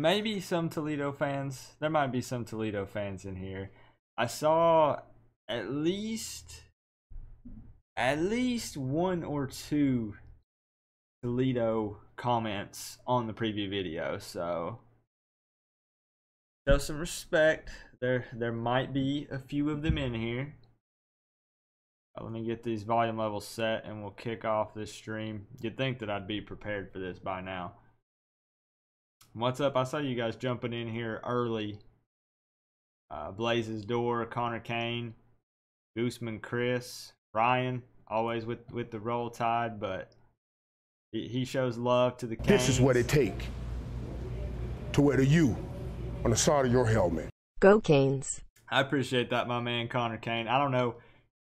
maybe some Toledo fans. There might be some Toledo fans in here. I saw at least one or two Toledo comments on the preview video, so show some respect. There might be a few of them in here. Let me get these volume levels set and we'll kick off this stream. You'd think that I'd be prepared for this by now. What's up? I saw you guys jumping in here early. Blaze's Door, Connor Kane, Gooseman Chris, Ryan, always with the roll tide, but he shows love to the Canes. This is what it take to wear the U on the side of your helmet. Go Canes. I appreciate that, my man Connor Kane. I don't know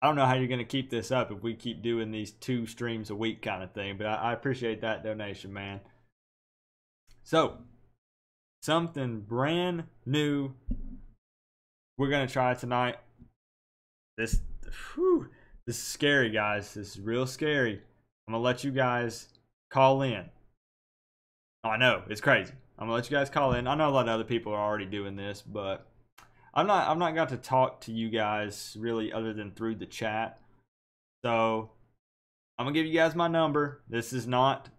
how you're going to keep this up if we keep doing these 2 streams a week kind of thing, but I appreciate that donation, man. So, something brand new we're going to try tonight. This is scary, guys. This is real scary. I'm going to let you guys call in. Oh, I know, it's crazy. I'm going to let you guys call in. I know a lot of other people are already doing this, but I've not got to talk to you guys really other than through the chat. So I'm gonna give you guys my number. This is not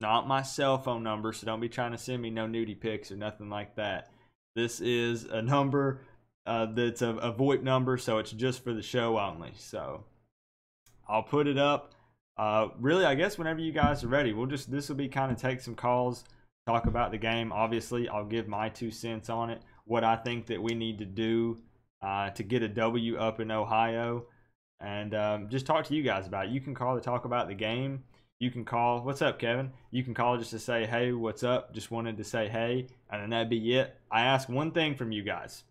my cell phone number, so don't be trying to send me no nudie pics or nothing like that. This is a number that's a VoIP number, so it's just for the show only. So I'll put it up. Really, I guess whenever you guys are ready, this will be kind of take some calls, talk about the game. Obviously, I'll give my 2 cents on it. What I think that we need to do to get a W up in Ohio, and just talk to you guys about it. You can call to talk about the game. You can call, what's up, Kevin? You can call just to say, hey, what's up? Just wanted to say, hey, and then that'd be it. I ask one thing from you guys.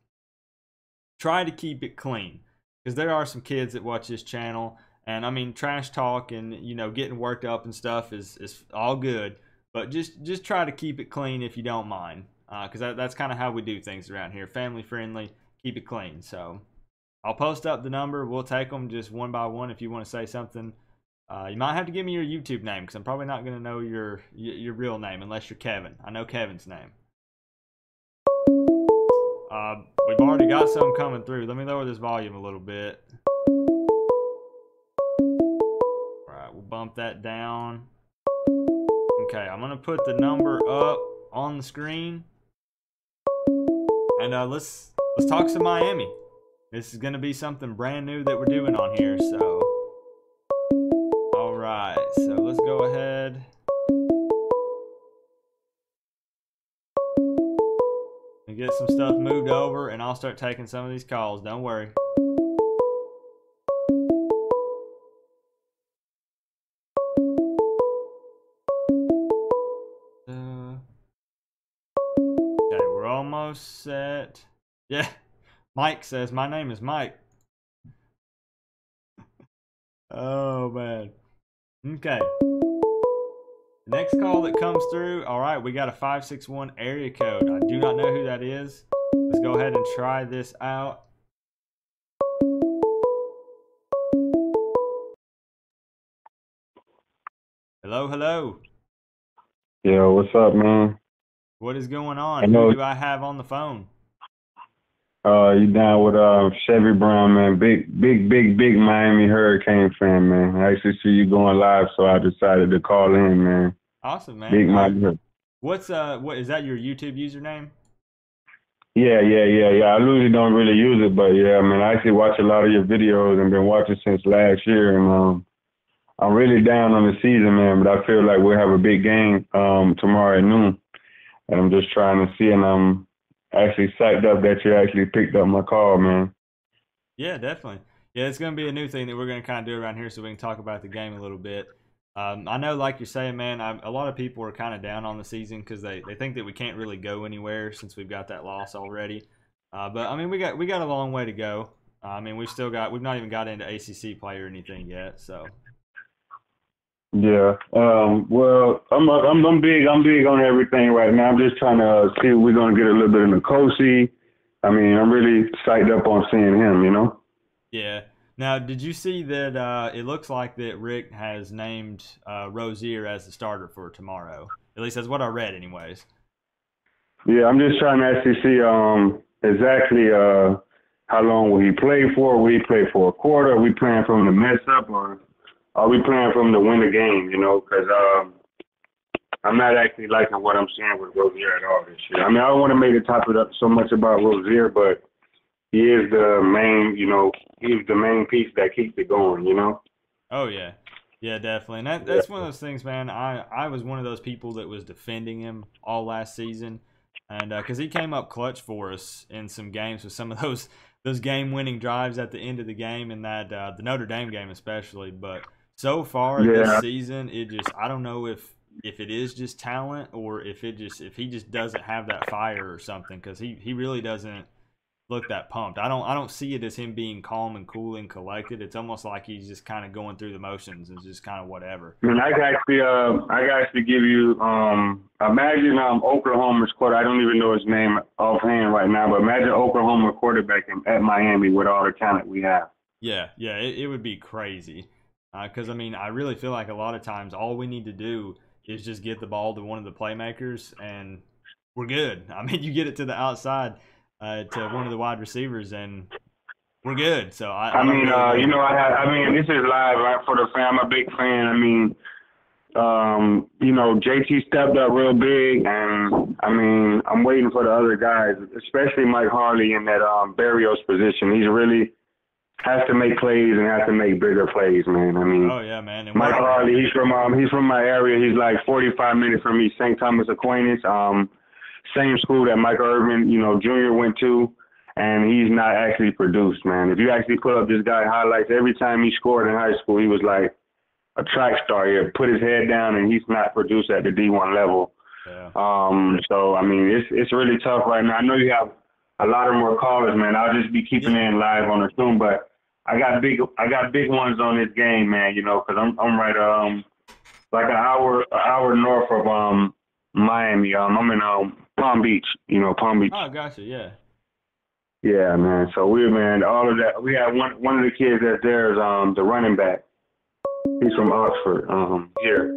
Try to keep it clean, because there are some kids that watch this channel, and I mean, trash talk and, you know, getting worked up and stuff is all good, but just try to keep it clean if you don't mind. Because that's kind of how we do things around here. Family friendly, keep it clean. So I'll post up the number. We'll take them just one by one if you want to say something. You might have to give me your YouTube name, because I'm probably not going to know your real name unless you're Kevin. I know Kevin's name. We've already got some coming through. Let me lower this volume a little bit. All right, we'll bump that down. Okay, I'm going to put the number up on the screen. And let's talk some Miami. This is going to be something brand new that we're doing on here. So, all right. So let's go ahead. And get some stuff moved over, and I'll start taking some of these calls. Don't worry. Almost set. Yeah, Mike says my name is Mike. Oh man. Okay, the next call that comes through. All right, we got a 561 area code. I do not know who that is. Let's go ahead and try this out. Hello. Yo, what's up, man? What is going on? Who do I have on the phone? You down with Chevy Brown, man. Big Miami Hurricane fan, man. I actually see you going live, so I decided to call in, man. Awesome, man. Big Miami. What is that, your YouTube username? Yeah. I usually don't really use it, but yeah, man, I actually watch a lot of your videos and been watching since last year, and I'm really down on the season, man, but I feel like we'll have a big game tomorrow at noon. And I'm just trying to see, and I'm actually psyched up that you actually picked up my call, man. Yeah, definitely. Yeah, it's going to be a new thing that we're going to kind of do around here so we can talk about the game a little bit. I know, like you're saying, man, a lot of people are kind of down on the season because they think that we can't really go anywhere since we've got that loss already. But, I mean, we got a long way to go. I mean, we've not even got into ACC play or anything yet, so. Yeah. Well, I'm big on everything right now. I'm just trying to see if we're gonna get a little bit in the Kosi. I mean, I'm really psyched up on seeing him, you know? Yeah. Now, did you see that it looks like that Rick has named Rozier as the starter for tomorrow? At least that's what I read anyways. Yeah, I'm just trying to actually see exactly how long will he play for? Will he play for a quarter? Are we playing for him to mess up, or are we playing for him to win the game? You know, because I'm not actually liking what I'm seeing with Rozier at all this year. I mean, I don't want to make it top it up so much about Rozier, but he is the main, you know, he's the main piece that keeps it going, you know? Oh yeah, yeah, definitely. And that's one of those things, man. I was one of those people that was defending him all last season, and because he came up clutch for us in some games with some of those game-winning drives at the end of the game, and that the Notre Dame game especially. But so far this season, it just I don't know if it is just talent or if he just doesn't have that fire or something, because he really doesn't look that pumped. I don't see it as him being calm and cool and collected. It's almost like he's just kind of going through the motions and just kind of whatever. I mean, I can actually give you imagine Oklahoma's quarterback. I don't even know his name offhand right now, but imagine Oklahoma quarterback at Miami with all the talent we have. Yeah, it would be crazy. Because I mean, I really feel like a lot of times all we need to do is just get the ball to one of the playmakers and we're good. I mean, you get it to the outside to one of the wide receivers and we're good. So I mean, really you know, I mean, this is live right for the fan. I'm a big fan. I mean, you know, JT stepped up real big, and I mean, I'm waiting for the other guys, especially Mike Harley in that Barrios position. He's really has to make plays and has to make bigger plays, man. I mean, oh yeah, man. And Mike Harley, he's from my area. He's like 45 minutes from me, St. Thomas Aquinas, same school that Mike Irvin, you know, Jr. went to, and he's not actually produced, man. If you actually put up this guy highlights, every time he scored in high school, he was like a track star. He put his head down, and he's not produced at the D1 level. Yeah. So I mean, it's really tough right now. I know you have a lot of more callers, man. I'll just be keeping in live on the Zoom, but I got big ones on this game, man. You know, because I'm right like an hour north of Miami. I'm in Palm Beach. You know, Palm Beach. Oh, gotcha. Yeah. Yeah, man. So all of that. We have one of the kids that's there is the running back. He's from Oxford. Here.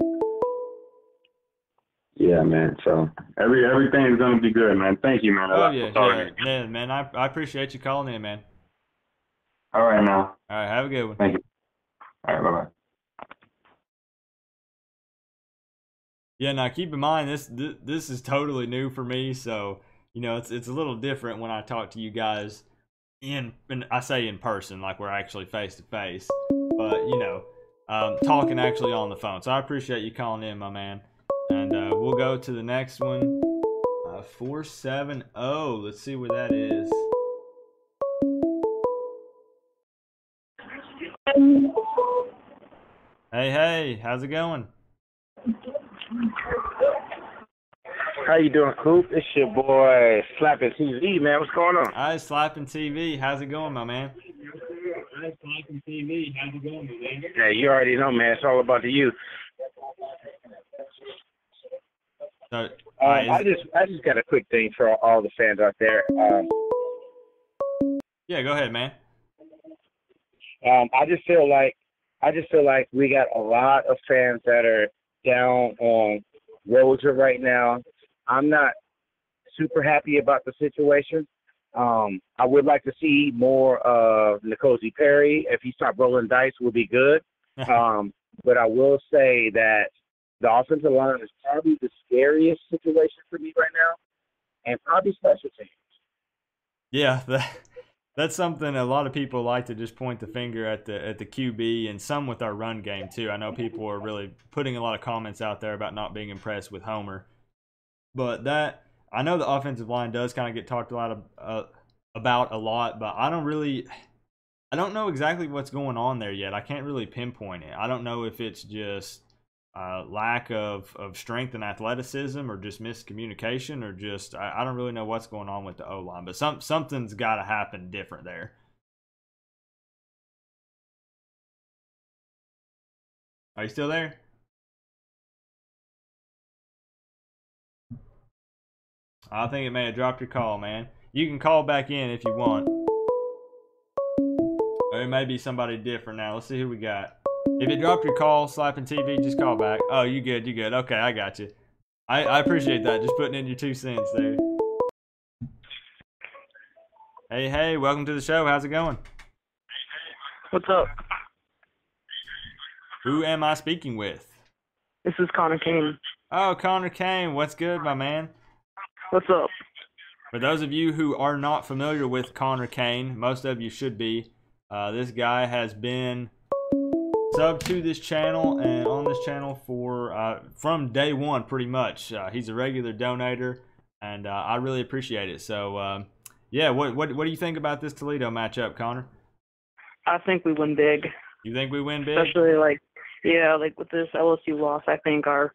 Yeah, man. So everything's gonna be good, man. Thank you, man. Oh yeah, man. I appreciate you calling in, man. All right, now. All right, have a good one. Thank you. All right, bye bye. Yeah, now keep in mind this is totally new for me, so you know it's a little different when I talk to you guys and I say in person, like we're actually face to face, but you know, talking actually on the phone. So I appreciate you calling in, my man. And we'll go to the next one. 470. Let's see where that is. Hey, how's it going? How you doing, Coop? It's your boy Slapping TV, man. What's going on? Hi, Slapping TV. How's it going, my man? Slapping TV. How's it going, man? Yeah, you already know, man. It's all about the youth. So, I just got a quick thing for all the fans out there. Yeah, go ahead, man. I just feel like we got a lot of fans that are down on Rozier right now. I'm not super happy about the situation. I would like to see more of N'Kosi Perry. If he stopped rolling dice, would be good. But I will say that the offensive line is probably the scariest situation for me right now, and probably special teams. Yeah, that's something a lot of people like to just point the finger at the QB, and some with our run game too. I know people are really putting a lot of comments out there about not being impressed with Homer, but I know the offensive line does kind of get talked about a lot, but I don't know exactly what's going on there yet. I can't really pinpoint it. I don't know if it's just lack of strength and athleticism, or just miscommunication, or just I don't really know what's going on with the O-line, but something's got to happen different there. Are you still there? I think it may have dropped your call, man. You can call back in if you want, or it may be somebody different now. Let's see who we got. If it dropped your call, Slapping TV, just call back. Oh, you good. Okay, I got you. I appreciate that. Just putting in your 2 cents there. Hey, welcome to the show. How's it going? What's up? Who am I speaking with? This is Connor Kane. Oh, Connor Kane. What's good, my man? What's up? For those of you who are not familiar with Connor Kane, most of you should be. This guy has been sub to this channel and on this channel for from day one, pretty much. He's a regular donator, and I really appreciate it. So, yeah, what do you think about this Toledo matchup, Connor? I think we win big. You think we win big? Especially with this LSU loss, I think I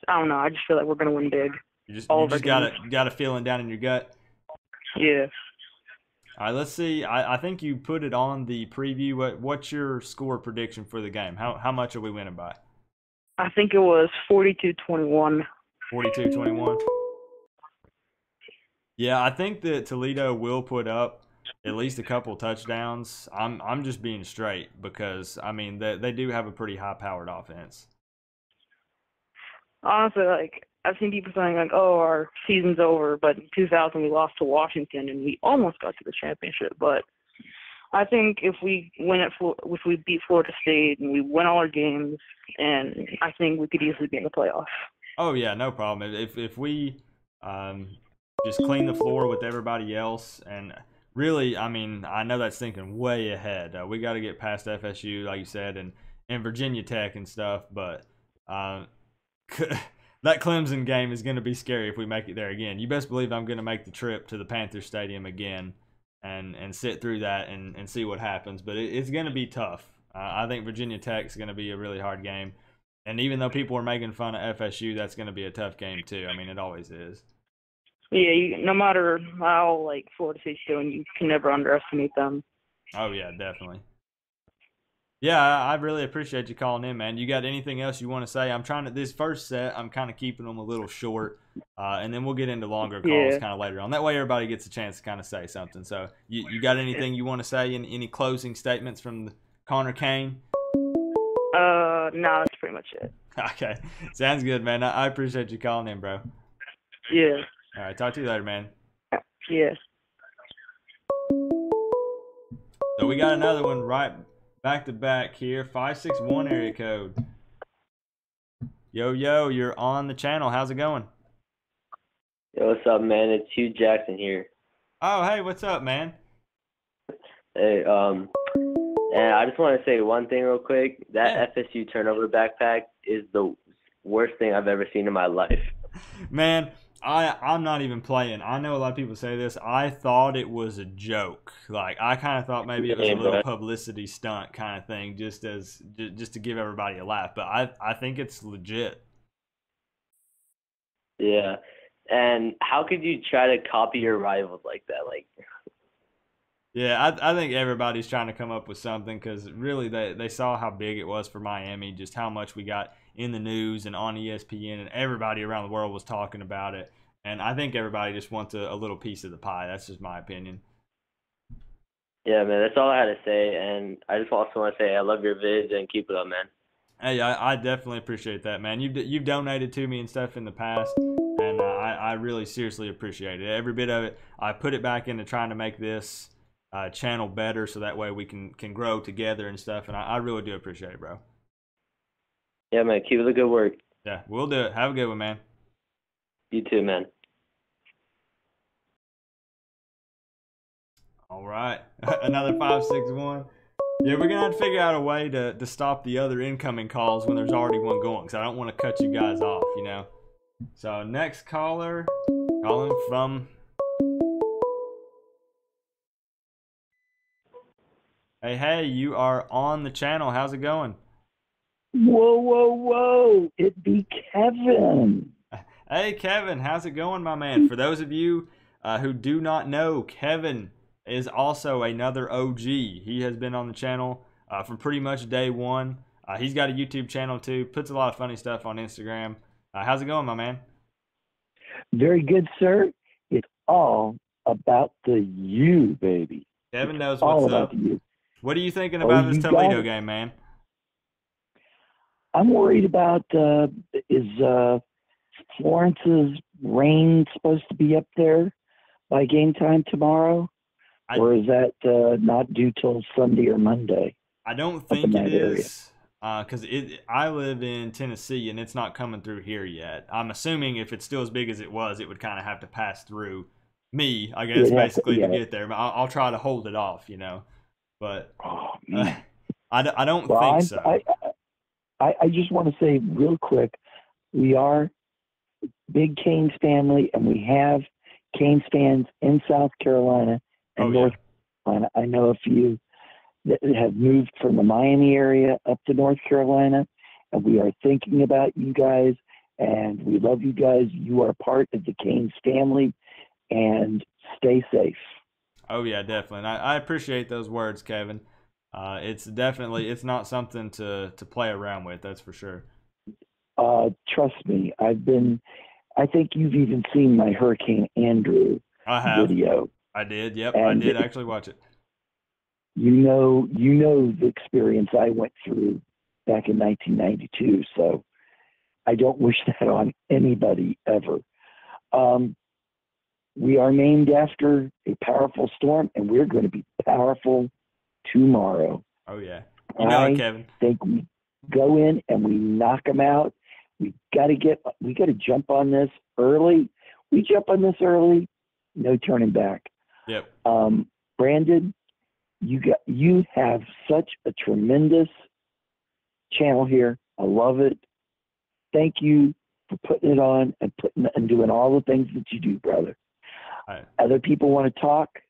don't know. I just feel like we're gonna win big. You just got a feeling down in your gut. Yeah. All right, let's see. I think you put it on the preview. What's your score prediction for the game? How much are we winning by? I think it was 42-21. 42-21. Yeah, I think that Toledo will put up at least a couple touchdowns. I'm just being straight because I mean they do have a pretty high-powered offense. Honestly, I've seen people saying "Oh, our season's over," but in 2000 we lost to Washington and we almost got to the championship. But I think if we beat Florida State and we win all our games, and I think we could easily be in the playoffs. Oh yeah, no problem. If we just clean the floor with everybody else, and really, I mean, I know that's thinking way ahead. We got to get past FSU, like you said, and Virginia Tech and stuff. But that Clemson game is going to be scary if we make it there again. You best believe I'm going to make the trip to the Panthers Stadium again and sit through that and see what happens. But it's going to be tough. I think Virginia Tech is going to be a really hard game. And even though people are making fun of FSU, that's going to be a tough game too. I mean, it always is. Yeah, no matter how Florida State's doing, you can never underestimate them. Oh yeah, definitely. Yeah, I really appreciate you calling in, man. You got anything else you want to say? I'm trying to this first set. I'm kind of keeping them a little short, and then we'll get into longer calls kind of later on. That way, everybody gets a chance to kind of say something. So, you got anything you want to say? Any closing statements from Connor Kane? No, that's pretty much it. Okay, sounds good, man. I appreciate you calling in, bro. Yeah. All right, talk to you later, man. Yeah. So we got another one right back to back here. 561 area code. Yo, you're on the channel. How's it going? Yo, what's up, man? It's Hugh Jackson here. Oh, hey, what's up, man? Hey, and I just want to say one thing real quick. That FSU turnover backpack is the worst thing I've ever seen in my life. Man, I'm not even playing. I know a lot of people say this. I thought it was a joke. I kind of thought maybe it was a little publicity stunt kind of thing, just to give everybody a laugh. But I think it's legit. Yeah, and how could you try to copy your rivals like that? Yeah, I think everybody's trying to come up with something because really they saw how big it was for Miami, just how much we got in the news and on ESPN, and everybody around the world was talking about it. And I think everybody just wants a little piece of the pie. That's just my opinion. Yeah, man, that's all I had to say. And I just also want to say I love your vids and keep it up, man. Hey, I definitely appreciate that, man. You've donated to me and stuff in the past, and I really seriously appreciate it. Every bit of it. I put it back into trying to make this channel better so that way we can grow together and stuff. And I really do appreciate it, bro. Yeah, man. Keep up the good work. Yeah, we'll do it. Have a good one, man. You too, man. All right. Another 561. Yeah, we're going to have to figure out a way to stop the other incoming calls when there's already one going, because I don't want to cut you guys off, you know. So, next caller, calling from... Hey, you are on the channel. How's it going? Whoa. It be Kevin. Hey, Kevin. How's it going, my man? For those of you who do not know, Kevin is also another OG. He has been on the channel from pretty much day one. He's got a YouTube channel, too. Puts a lot of funny stuff on Instagram. How's it going, my man? Very good, sir. It's all about the you, baby. Kevin knows all what's about up. the you. What are you thinking about this Toledo game, man? I'm worried about is Florence's rain supposed to be up there by game time tomorrow? or is that not due till Sunday or Monday? I don't up think in it that area? is, because I live in Tennessee and it's not coming through here yet. I'm assuming if it's still as big as it was, it would kind of have to pass through me, I guess, It'd have basically to yeah. get there. But I'll try to hold it off, But Oh, man. I don't Well, think so. I just want to say real quick, we are big Canes family, and we have Canes fans in South Carolina and North Carolina. I know a few that have moved from the Miami area up to North Carolina, and we are thinking about you guys, and we love you guys. You are part of the Canes family, and stay safe. Oh yeah, definitely. And I appreciate those words, Kevin. It's not something to play around with, that's for sure. Trust me, I think you've even seen my Hurricane Andrew video. I did. Yep, and I did actually watch it. You know the experience I went through back in 1992. So I don't wish that on anybody ever. We are named after a powerful storm, and we're going to be powerful tomorrow. Oh yeah, I Kevin. think we go in and we knock them out. We got to jump on this early. We jump on this early, no turning back. Yep. Brandon, you have such a tremendous channel here. I love it. Thank you for putting it on and doing all the things that you do, brother. Right. Other people want to talk,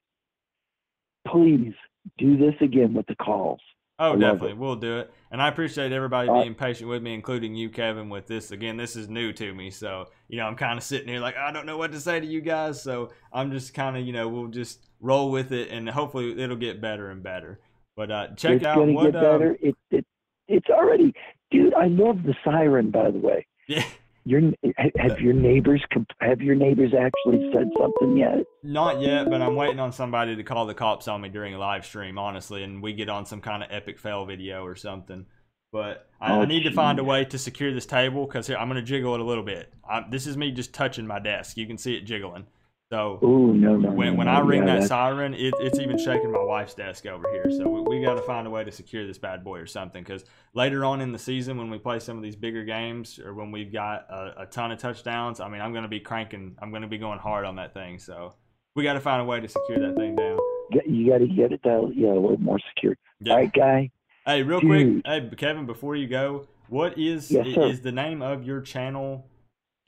please do this again with the calls. Oh, definitely. We'll do it. And I appreciate everybody being patient with me, including you, Kevin, with this. Again, this is new to me. So, I'm kind of sitting here like, I don't know what to say to you guys. So I'm just kind of, we'll just roll with it, and hopefully it'll get better and better. But check out what... It's going to get better. It's already... Dude, I love the siren, by the way. Yeah. Have your neighbors actually said something yet? Not yet, but I'm waiting on somebody to call the cops on me during a live stream, honestly, and we get on some kind of epic fail video or something. But I need to find a way to secure this table, because here, I'm going to jiggle it a little bit. This is me just touching my desk. You can see it jiggling. So when I ring that siren, it's even shaking my wife's desk over here. So we got to find a way to secure this bad boy or something, because later on in the season, when we play some of these bigger games, or when we've got a ton of touchdowns, I'm going to be cranking. I'm going to be going hard on that thing. So we got to find a way to secure that thing down. You got to get it down, a little more secure. Yep. All right, guy. Hey, real quick, hey Kevin, before you go, what is the name of your channel?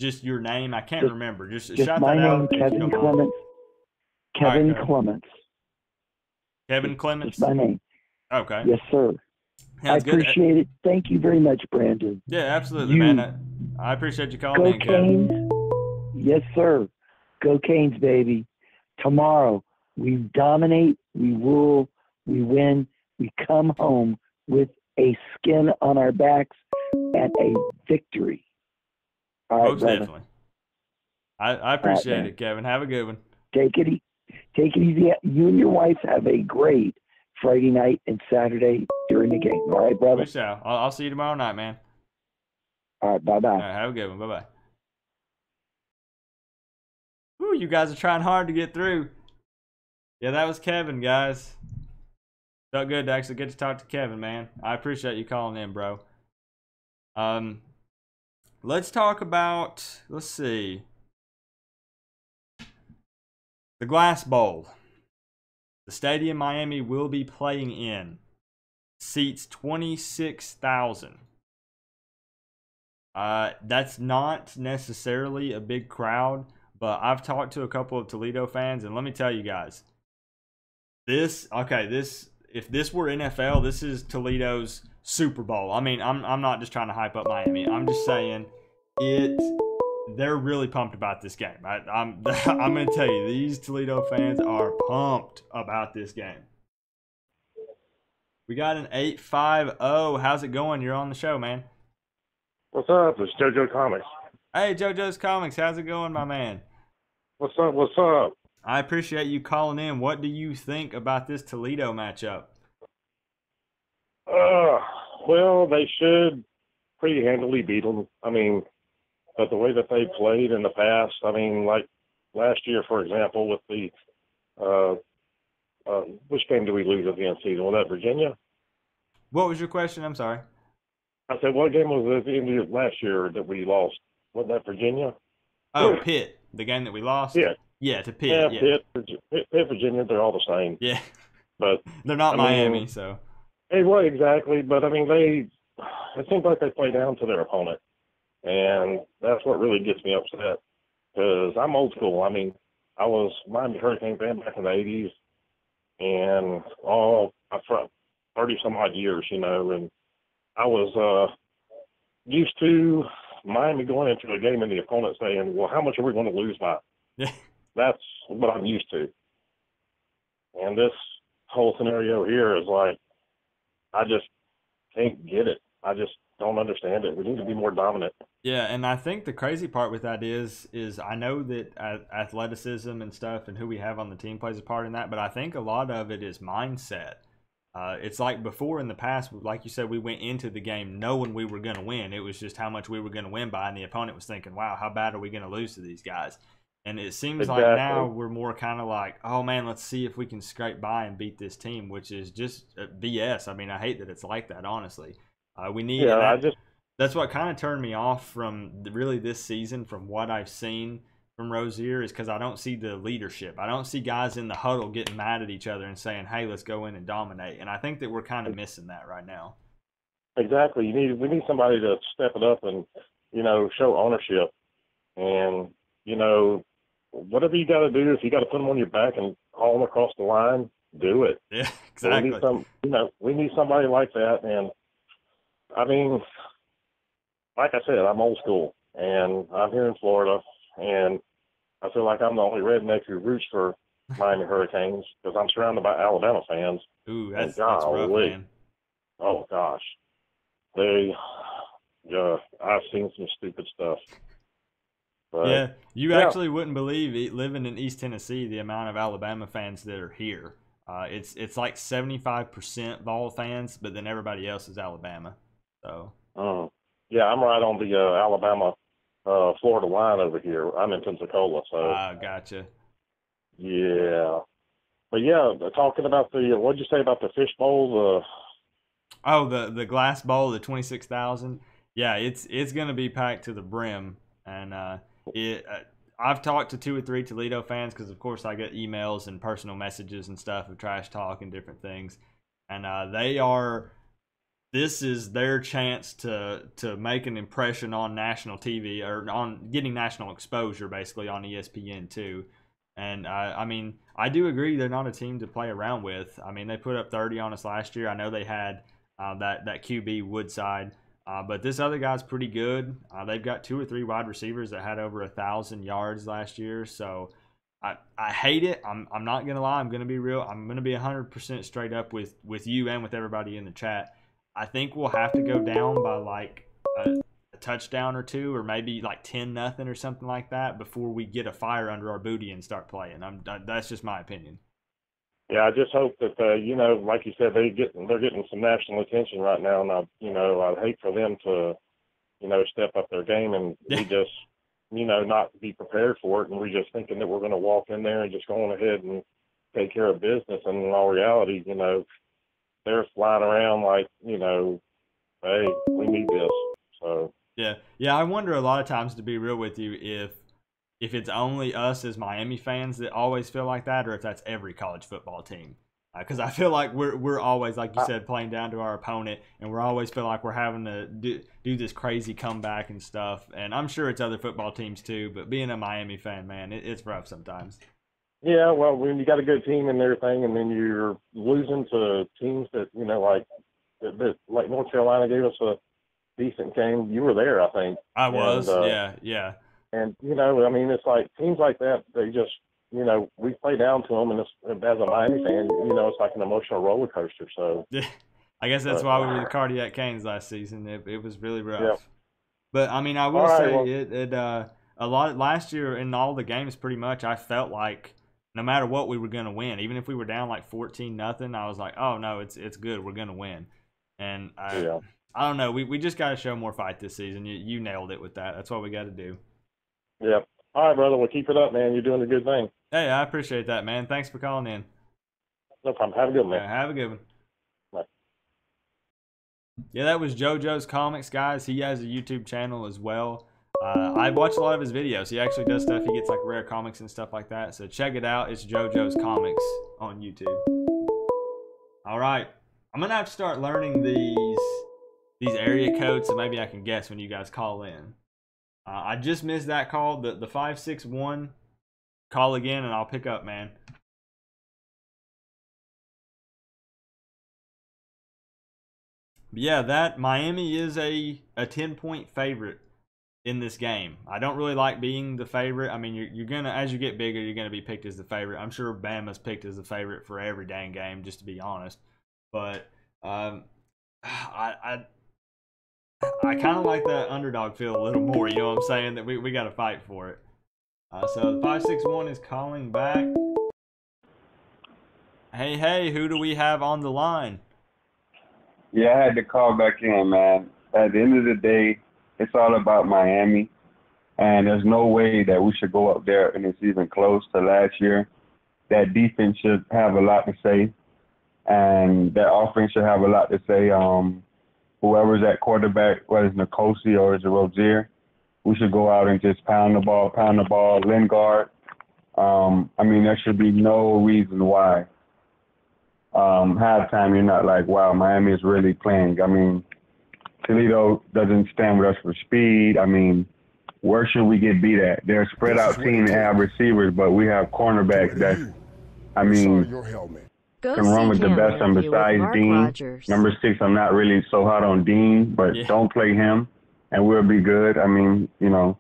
Just your name? I can't remember. Just shout my that name, out. Kevin Clements. Kevin Clements. Kevin Clements? That's my name. Okay. Yes, sir. I appreciate it. Thank you very much, Brandon. Yeah, absolutely, man. I appreciate you calling in, Kevin. Kevin. Yes, sir. Go Canes, baby. Tomorrow, we dominate, we rule, we win, we come home with a skin on our backs and a victory. All right, most brother. Definitely. I appreciate it, Kevin. Have a good one. Take it easy. You and your wife have a great Friday night and Saturday during the game. All right, brother? We shall. I'll see you tomorrow night, man. All right, bye-bye. All right, have a good one. Bye-bye. Whew, you guys are trying hard to get through. Yeah, that was Kevin, guys. Felt good to actually get to talk to Kevin, man. I appreciate you calling in, bro. Let's talk about, let's see, the Glass Bowl. The stadium Miami will be playing in seats 26,000. That's not necessarily a big crowd, but I've talked to a couple of Toledo fans, and let me tell you guys, if this were NFL, this is Toledo's Super Bowl. I mean, I'm not just trying to hype up Miami. I'm just saying they're really pumped about this game. I'm going to tell you, these Toledo fans are pumped about this game. We got an 850. How's it going? You're on the show, man. What's up? It's JoJo Comics. Hey, JoJo's Comics. How's it going, my man? What's up? What's up? I appreciate you calling in. What do you think about this Toledo matchup? Well, they should pretty handily beat them. I mean, but the way that they played in the past, I mean, like last year, for example, with the which game did we lose at the end of the season? Was that Virginia? What was your question? I'm sorry. I said, what game was it at the end of last year that we lost? Wasn't that Virginia? Oh, Pitt, the game that we lost. Yeah. Yeah, to Pitt. Yeah, Pitt, Virginia, they're all the same. Yeah. But they're not Miami, so. Hey, well, exactly. But I mean, it seems like they play down to their opponent, and that's what really gets me upset. Because I'm old school. I mean, I was Miami Hurricane fan back in the '80s, and for 30 some odd years, you know, and I was used to Miami going into a game and the opponent saying, well, how much are we going to lose by? Yeah. That's what I'm used to. And this whole scenario here is like, I just can't get it. I just don't understand it. We need to be more dominant. Yeah, and I think the crazy part with that is I know that athleticism and stuff and who we have on the team plays a part in that, but I think a lot of it is mindset. It's like before in the past, like you said, we went into the game knowing we were going to win. It was just how much we were going to win by, and the opponent was thinking, wow, how bad are we going to lose to these guys? And it seems like now we're more kind of like, oh, man, let's see if we can scrape by and beat this team, which is just BS. I mean, I hate that it's like that, honestly. We need that's what kind of turned me off from really this season from what I've seen from Rozier is because I don't see the leadership. I don't see guys in the huddle getting mad at each other and saying, hey, let's go in and dominate. And I think that we're kind of missing that right now. Exactly. We need somebody to step it up and, you know, show ownership. And, you know, whatever you got to do, if you got to put them on your back and haul them across the line, do it. Yeah, exactly. We need somebody like that. And, I mean, like I said, I'm old school, and I'm here in Florida, and I feel like I'm the only redneck who roots for Miami Hurricanes because I'm surrounded by Alabama fans. Ooh, that's rough, man. Oh, gosh. I've seen some stupid stuff. But, yeah, you actually wouldn't believe living in East Tennessee the amount of Alabama fans that are here. It's like 75% Vol fans, but then everybody else is Alabama. So. Yeah, I'm right on the Alabama-Florida line over here. I'm in Pensacola, so. Gotcha. Yeah. But, yeah, talking about what'd you say about the fish bowl? The glass bowl, the 26,000. Yeah, it's going to be packed to the brim. And I've talked to 2 or 3 Toledo fans because, of course, I get emails and personal messages and stuff of trash talk and different things. And this is their chance to make an impression on national TV or on getting national exposure, basically, on ESPN, too. And, I mean, I do agree they're not a team to play around with. I mean, they put up 30 on us last year. I know they had that QB Woodside. But this other guy's pretty good. They've got 2 or 3 wide receivers that had over 1,000 yards last year. So I hate it. I'm not going to lie. I'm going to be real. I'm going to be 100% straight up with you and with everybody in the chat. I think we'll have to go down by like a touchdown or 2 or maybe like 10-0 or something like that before we get a fire under our booty and start playing. That's just my opinion. Yeah, I just hope that, you know, like you said, they're getting some national attention right now, and I'd hate for them to, you know, step up their game and we just, you know, not be prepared for it, and we're just thinking that we're going to walk in there and just go on ahead and take care of business, and in all reality, you know, they're flying around like, you know, hey, we need this. So yeah, I wonder a lot of times, to be real with you, if it's only us as Miami fans that always feel like that, or if that's every college football team. Because I feel like we're always, like you said, playing down to our opponent, and we're always feel like we're having to do this crazy comeback and stuff. And I'm sure it's other football teams too, but being a Miami fan, man, it's rough sometimes. Yeah, well, when you got a good team and everything, and then you're losing to teams that, you know, like North Carolina gave us a decent game. You were there, I think. I was, yeah. And, you know, I mean, it's like teams like that, they just, you know, we play down to them, and as a Miami fan, you know, it's like an emotional roller coaster. So yeah, I guess that's why we were the Cardiac Canes last season. It was really rough. Yeah. But, I mean, I will say a lot last year in all the games pretty much, I felt like no matter what we were going to win. Even if we were down like 14-0, I was like, oh, no, it's good. We're going to win. And I don't know. We just got to show more fight this season. You nailed it with that. That's what we got to do. Yep. All right, brother. Well, keep it up, man. You're doing a good thing. Hey, I appreciate that, man. Thanks for calling in. No problem. Have a good one, man. Yeah, have a good one. Bye. Yeah, that was JoJo's Comics, guys. He has a YouTube channel as well. I watch a lot of his videos. He actually does stuff. He gets like rare comics and stuff like that. So check it out. It's JoJo's Comics on YouTube. All right, I'm gonna have to start learning these area codes, so maybe I can guess when you guys call in. I just missed that call, the 561. Call again, and I'll pick up, man. But yeah, that Miami is a 10-point favorite in this game. I don't really like being the favorite. I mean, you're gonna, as you get bigger, you're gonna be picked as the favorite. I'm sure Bama's picked as the favorite for every dang game, just to be honest. But I kind of like the underdog feel a little more. You know what I'm saying? That we got to fight for it. So the 561 is calling back. Hey, who do we have on the line? Yeah, I had to call back in, man. At the end of the day, it's all about Miami, and there's no way that we should go up there and it's even close to last year. That defense should have a lot to say, and that offense should have a lot to say. Whoever's at quarterback, whether it's Nkosi or it's Rozier, we should go out and just pound the ball, Lingard. I mean, there should be no reason why halftime you're not like, wow, Miami is really playing. I mean, Toledo doesn't stand with us for speed. I mean, where should we get beat at? They're a spread out team that have receivers, but we have cornerbacks that, I mean, can run with the best. And besides Dean, Rogers. number 6, I'm not really so hot on Dean, but don't play him and we'll be good. I mean, you know.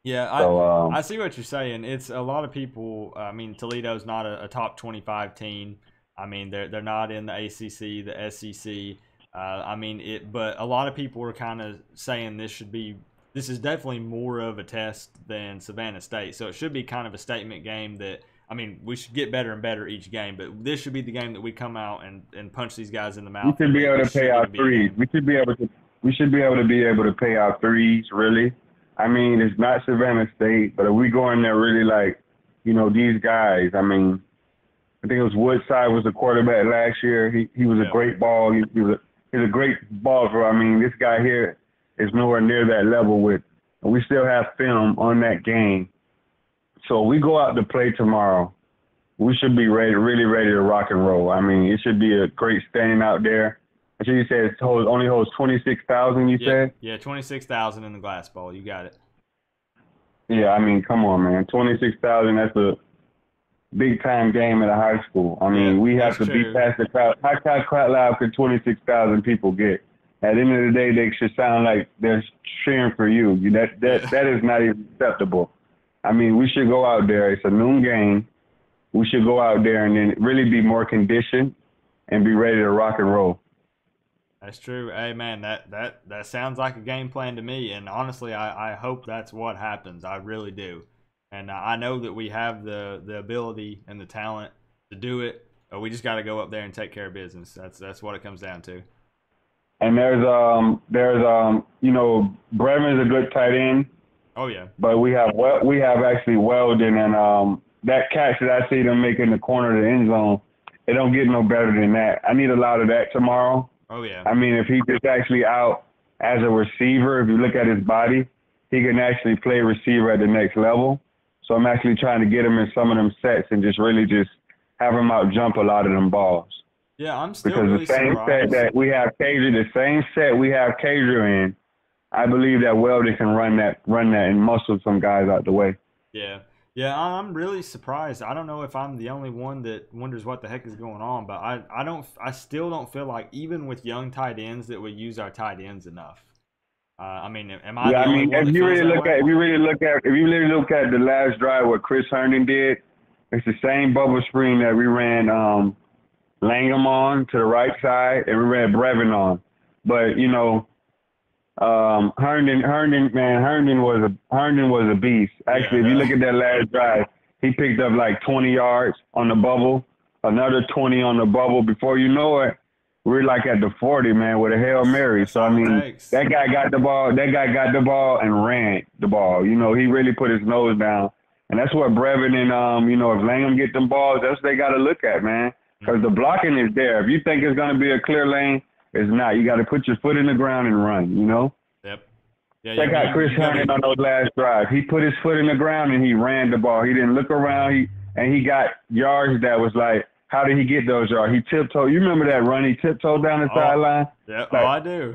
Yeah, so, I see what you're saying. It's a lot of people. I mean, Toledo's not a top 25 team. I mean, they're not in the ACC, the SEC. I mean, but a lot of people are kind of saying this is definitely more of a test than Savannah State. So it should be kind of a statement game that, I mean, we should get better and better each game, but this should be the game that we come out and punch these guys in the mouth. We should be able to pay our threes. We should be able to pay our threes, really. I mean, it's not Savannah State, but if we go in there really like, you know, these guys, I mean, I think it was Woodside was the quarterback last year. He was a great ball. He was a great ball thrower. I mean, this guy here is nowhere near that level and we still have film on that game. So we go out to play tomorrow. We should be really ready to rock and roll. I mean, it should be a great standing out there. I think you said it only holds 26,000, you said? Yeah, 26,000 in the glass bowl. You got it. Yeah, I mean, come on, man. 26,000, that's a big-time game at a high school. I mean, we have to beat past the crowd. How loud could 26,000 people get? At the end of the day, they should sound like they're cheering for you. That is not even acceptable. I mean, we should go out there. It's a noon game. We should go out there and then really be more conditioned and be ready to rock and roll. That's true. Hey, man, that sounds like a game plan to me. And honestly, I hope that's what happens. I really do. And I know that we have the ability and the talent to do it. But we just got to go up there and take care of business. That's what it comes down to. And there's you know, Brevin's a good tight end. Oh yeah. But we have actually Weldon and that catch that I see them make in the corner of the end zone. It don't get no better than that. I need a lot of that tomorrow. Oh yeah. I mean, if he gets actually out as a receiver, if you look at his body, he can actually play receiver at the next level. So I'm actually trying to get him in some of them sets and just really just have him out jump a lot of them balls. Yeah, I'm still because really the same surprised. set that we have Cager, the same set we have Cager in, I believe that Weldon can run that and muscle some guys out the way. Yeah. Yeah, I'm really surprised. I don't know if I'm the only one that wonders what the heck is going on, but I still don't feel like even with young tight ends that we use our tight ends enough. I mean, am I? Yeah, the only one if you really look at at the last drive what Chris Herndon did, it's the same bubble screen that we ran Langham on to the right side and we ran Brevin on. But you know, Herndon was a beast. Actually, if you look at that last drive, he picked up like 20 yards on the bubble, another 20 on the bubble. Before you know it, we're like at the 40, man, with a Hail Mary. So I mean, that guy got the ball and ran the ball. You know, he really put his nose down And that's what Brevin and, if Langham get them balls, that's what they got to look at, man. Because the blocking is there. If you think it's going to be a clear lane, it's not. You got to put your foot in the ground and run, Yep. Yeah, Check out Chris Herndon on those last drives. He put his foot in the ground and he ran the ball. He didn't look around. He got yards that was like, how did he get those yards? He tiptoed. You remember that run? He tiptoed down the sideline? Yeah, like, I do.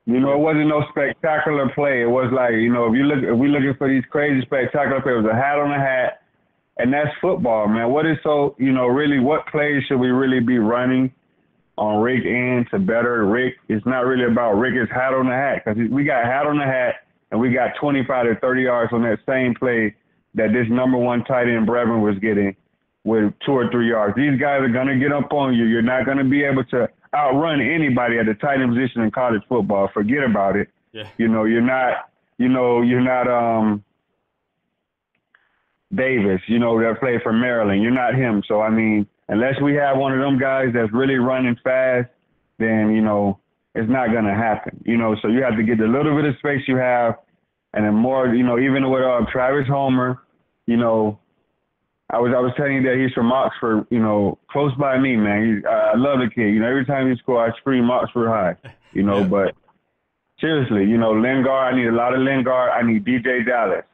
It wasn't no spectacular play. It was like, if we looking for these crazy spectacular plays, it was a hat on a hat, and that's football, man. What is so, really, what plays should we really be running on Rick end to better Rick? It's not really about Rick. It's hat on the hat, because we got hat on the hat, and we got 25 to 30 yards on that same play that this number one tight end Brevin was getting with 2 or 3 yards. These guys are going to get up on you. You're not going to be able to outrun anybody at the tight end position in college football. Forget about it. Yeah. You're not Davis, that played for Maryland. You're not him. So, unless we have one of them guys that's really running fast, then, it's not going to happen. So you have to get the little bit of space you have, and then more, even with Travis Homer, I was telling you that he's from Oxford, close by me, man. I love the kid. Every time he scores, I scream Oxford High, Yeah. But seriously, Lingard, I need a lot of Lingard. I need DJ Dallas,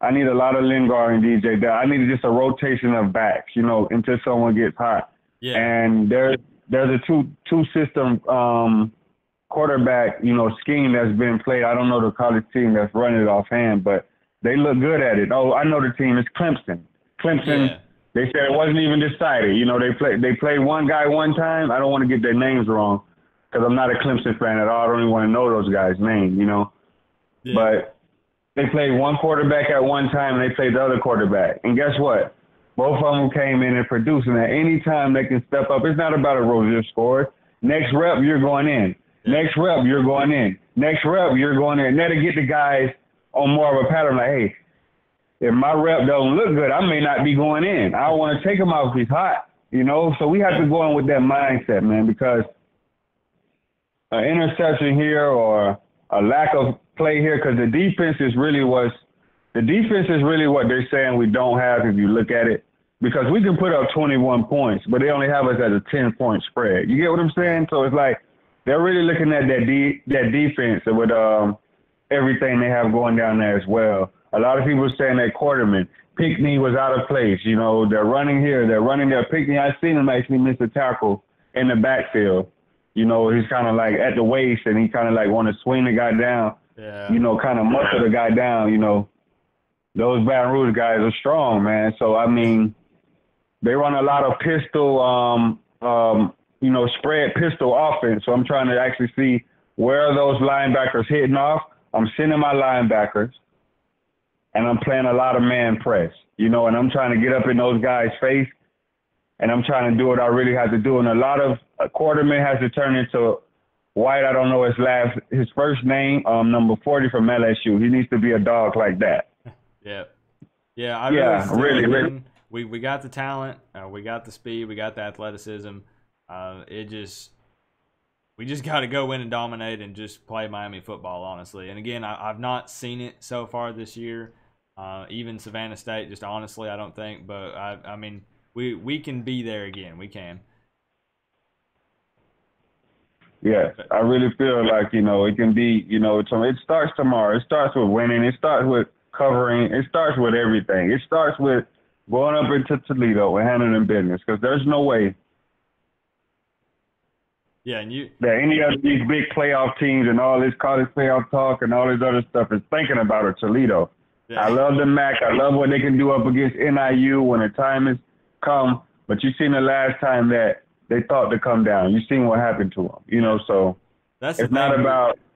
I need a lot of Lingard and DJ Dallas. I need just a rotation of backs, until someone gets hot. Yeah. And there's a two system quarterback, scheme that's been played. I don't know the college team that's running it offhand, but they look good at it. Oh, I know the team. It's Clemson. Yeah. They said it wasn't even decided. They played one guy one time. I don't want to get their names wrong because I'm not a Clemson fan at all. I don't even want to know those guys' names, Yeah. But they played one quarterback at one time, and they played the other quarterback. And guess what? Both of them came in and produced. And at any time they can step up. It's not about a Rozier score. Next rep, you're going in. Yeah. Next rep, you're going in. Next rep, you're going in. And that'll get the guys on more of a pattern like, hey, if my rep don't look good, I may not be going in. I don't want to take him out if he's hot, So we have to go in with that mindset, man, because an interception here or a lack of play here, because the defense is really what they're saying we don't have if you look at it, because we can put up 21 points, but they only have us at a 10-point spread. You get what I'm saying? So it's like they're really looking at that defense with everything they have going down there as well. A lot of people are saying that Quarterman, Pickney was out of place. They're running here, they're running there. Pickney, I seen him actually miss a tackle in the backfield. He's kind of like at the waist, and he kind of like want to swing the guy down. Yeah. Kind of muscle the guy down. Those Baton Rouge guys are strong, man. So they run a lot of pistol, spread pistol offense. So I'm trying to actually see where are those linebackers hitting off. I'm sending my linebackers, and I'm playing a lot of man press, and I'm trying to get up in those guys' face, and I'm trying to do what I really have to do. And a lot of Quarterman has to turn into White. I don't know his first name, number 40 from LSU. He needs to be a dog like that. Yeah. Yeah, I really. We got the talent, we got the speed, we got the athleticism. We just got to go in and dominate and just play Miami football, honestly. And again, I've not seen it so far this year. Even Savannah State, just honestly, I don't think. But we can be there again. We can. Yeah, I really feel like it can be. It starts tomorrow. It starts with winning. It starts with covering. It starts with everything. It starts with going up into Toledo and handling business, because there's no way. Yeah, and that any of these big playoff teams and all this college playoff talk and all this other stuff is thinking about it, Toledo. Yeah. I love the MAC. I love what they can do up against NIU when the time has come. But you've seen the last time that they thought to come down. You've seen what happened to them, so that's it's not about –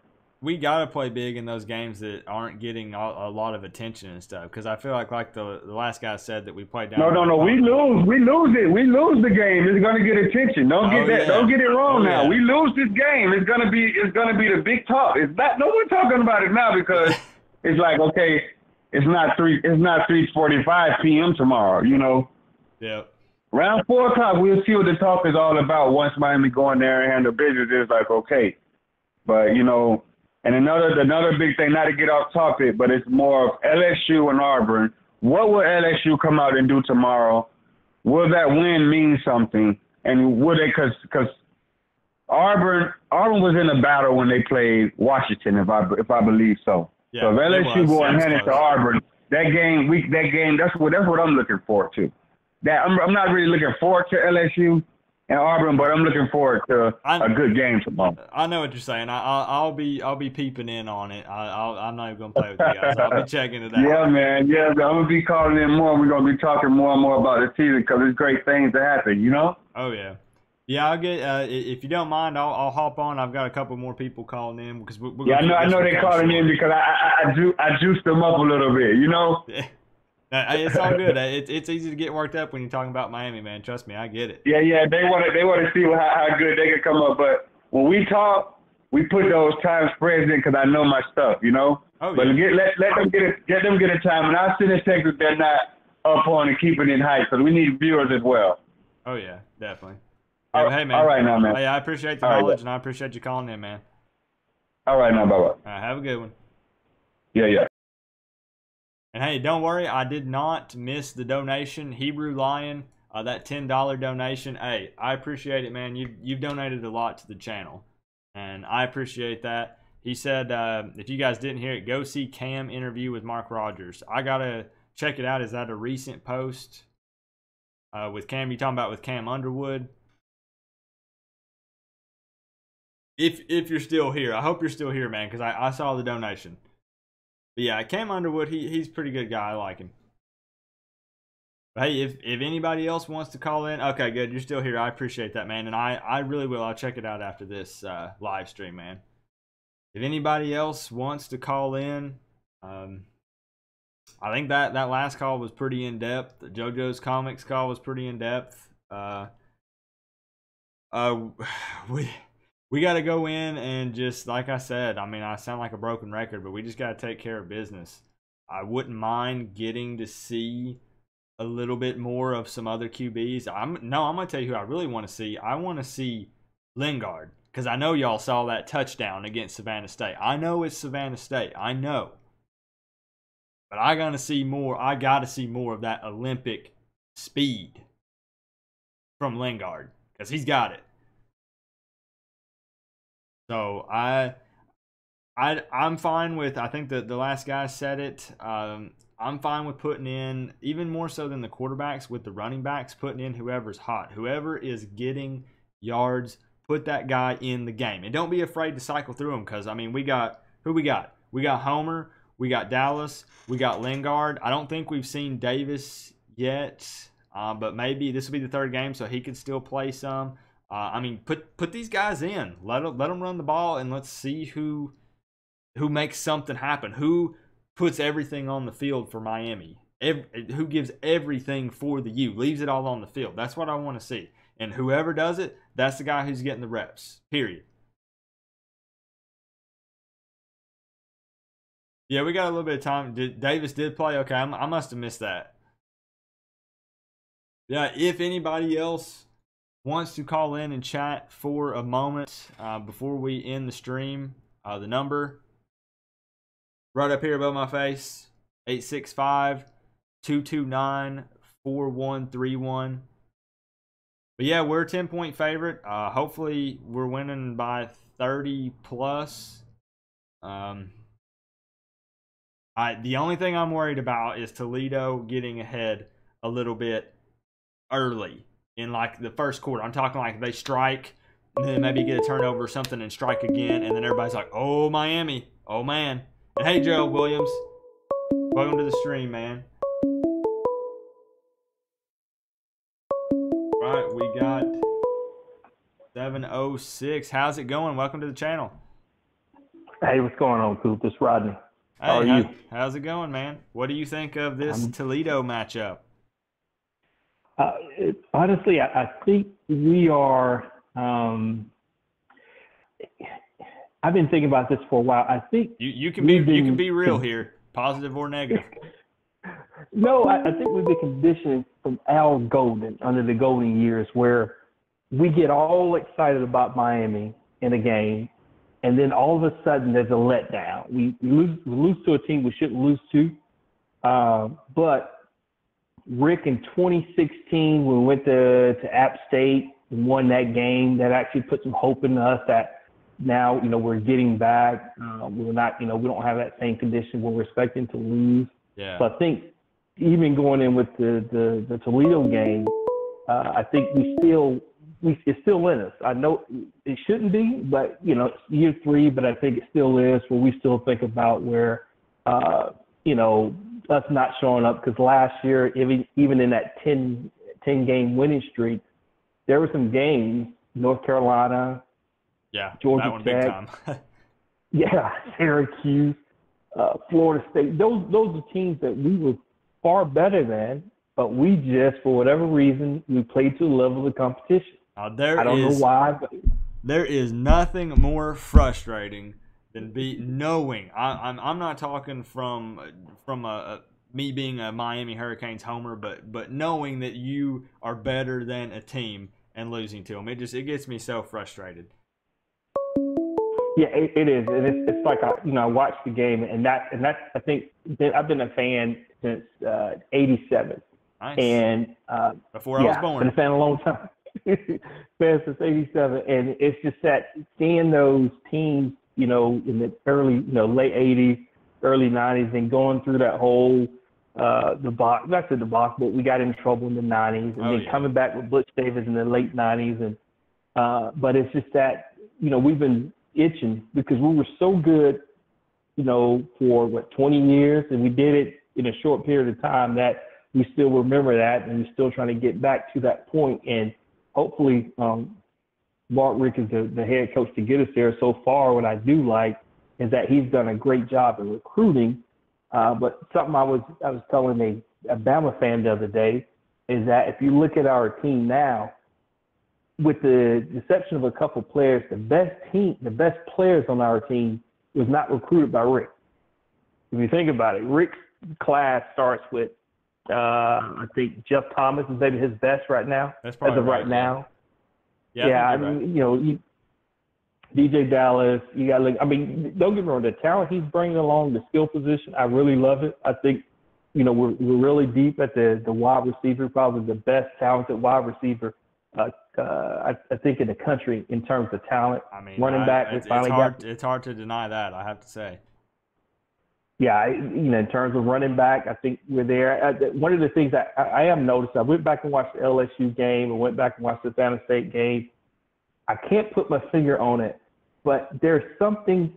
we got to play big in those games that aren't getting a lot of attention and stuff, because I feel like the last guy said that we played down. No. We lose it. We lose the game. It's going to get attention. Don't get it wrong now. Yeah. We lose this game. It's going to be the big talk. It's not. No one talking about it now because it's like, okay, it's not 3:45 p.m. tomorrow. Yeah. Around 4 o'clock, we'll see what the talk is all about. Once Miami go in there and handle business, it's like, okay, but And another big thing, not to get off topic, but it's more of LSU and Auburn. What will LSU come out and do tomorrow? Will that win mean something? And will they, because Auburn was in a battle when they played Washington, if I believe so. Yeah, so if LSU go and hand it to Auburn, that game, that's what I'm looking forward to. That I'm not really looking forward to LSU and Auburn, but I'm looking forward to a good game tomorrow. I know what you're saying. I'll be peeping in on it. I'm not even gonna play with you guys. I'll be checking it out. Yeah, man. Yeah, I'm gonna be calling in more. We're gonna be talking more and more about the season because there's great things to happen. You know? Oh yeah. Yeah, I'll get. If you don't mind, I'll hop on. I've got a couple more people calling in because we're yeah, I know they're calling in because I juiced them up a little bit. You know? Yeah. It's all good. It's easy to get worked up when you're talking about Miami, man. Trust me, I get it. Yeah. They want to see how good they can come up. But when we talk, we put those time spreads in because I know my stuff. You know? Oh yeah. But let them get a time, and I'll send a text if they're not up on and keeping it hype because we need viewers as well. Oh yeah, definitely. Yeah, hey, man. All right, now, man. Hey, I appreciate the knowledge, and I appreciate you calling in, man. All right, now, bye-bye. All right, have a good one. Yeah. And, hey, don't worry. I did not miss the donation. Hebrew Lion, that $10 donation. Hey, I appreciate it, man. You've donated a lot to the channel, and I appreciate that. He said, if you guys didn't hear it, go see Cam interview with Mark Rogers. I got to check it out. Is that a recent post with Cam? You talking about with Cam Underwood? If you're still here, I hope you're still here, man, because I saw the donation. But yeah, Cam Underwood, he's a pretty good guy. I like him. But hey, if anybody else wants to call in, okay, good, you're still here. I appreciate that, man, and I really will. I'll check it out after this live stream, man. If anybody else wants to call in, I think that last call was pretty in depth. The JoJo's Comics call was pretty in depth. We got to go in and just, like I said, I mean, I sound like a broken record, but we just got to take care of business. I wouldn't mind getting to see a little bit more of some other QBs. I'm going to tell you who I really want to see. I want to see Lingard, because I know y'all saw that touchdown against Savannah State. I know it's Savannah State. I know. But I got to see more. I got to see more of that Olympic speed from Lingard, because he's got it. So I'm fine with, I think that the last guy said it, I'm fine with putting in, even more so than the quarterbacks, with the running backs, putting in whoever's hot. Whoever is getting yards, put that guy in the game. And don't be afraid to cycle through them, because, I mean, we got We got Homer, we got Dallas, we got Lingard. I don't think we've seen Davis yet, but maybe this will be the third game, so he could still play some. I mean, put these guys in. Let them run the ball, and let's see who makes something happen. Who puts everything on the field for Miami? Who gives everything for the U? Leaves it all on the field. That's what I want to see. And whoever does it, that's the guy who's getting the reps. Period. Yeah, we got a little bit of time. Davis did play? Okay, I must have missed that. Yeah, if anybody else wants to call in and chat for a moment before we end the stream, the number right up here above my face, 865-229-4131. But yeah, we're a 10-point favorite. Hopefully we're winning by 30 plus. The only thing I'm worried about is Toledo getting ahead a little bit early in like the first quarter. I'm talking like they strike and then maybe get a turnover or something and strike again, and then everybody's like, oh, Miami, oh man. And hey, Joe Williams, welcome to the stream, man. Right, we got 706. How's it going? Welcome to the channel. Hey, what's going on, Coop? This is Rodney. How are you? How's it going, man? What do you think of this Toledo matchup? Honestly, I think we are. I've been thinking about this for a while. I think you can be real here, positive or negative. No, I think we've been conditioned from Al Golden under the golden years, where we get all excited about Miami in a game, and then all of a sudden there's a letdown. We lose to a team we shouldn't lose to. But Rick in 2016, when we went to App State and won that game, that actually put some hope in us that now, we're getting back. We're not, we don't have that same condition we're expecting to lose. Yeah. So I think even going in with the Toledo game, I think it's still in us. I know it shouldn't be, but it's year 3, but I think it still is, where we still think about where, us not showing up, because last year, even in that 10 game winning streak, there were some games, North Carolina, Georgia that one Tech, big time. Syracuse, Florida State. Those are teams that we were far better than, but we just, for whatever reason, we played to the level of the competition. I don't know why, but there is nothing more frustrating than knowing. I'm not talking from me being a Miami Hurricanes homer, but knowing that you are better than a team and losing to them. It gets me so frustrated. Yeah, it is, and it's like I watched the game, and that's I think I've been a fan since '87, nice. And before I was born. Been a fan a long time. Fan since '87, and it's just that seeing those teams, in the early, late '80s, early '90s, and going through that whole debacle, not the debacle, but we got in trouble in the '90s, and then coming back with Butch Davis in the late '90s, and but it's just that we've been itching because we were so good, for 20 years, and we did it in a short period of time that we still remember that, and we're still trying to get back to that point. And hopefully, Mark Rick is the head coach to get us there. So far, what I do like is that he's done a great job of recruiting. But something I was telling a Bama fan the other day is that if you look at our team now, with the exception of a couple players, the best players on our team was not recruited by Rick. If you think about it, Rick's class starts with, I think Jeff Thomas is maybe his best right now. That's probably as of right now. Yeah, I mean, DJ Dallas, you got. Don't get me wrong. The talent he's bringing along, the skill position, I really love it. I think, we're really deep at the wide receiver, probably the best talented wide receiver. I think in the country in terms of talent. I mean, running back. It's hard to deny that. I have to say. Yeah, in terms of running back, I think we're there. One of the things that I have noticed, I went back and watched the LSU game, and went back and watched the San Diego State game. I can't put my finger on it, but there's something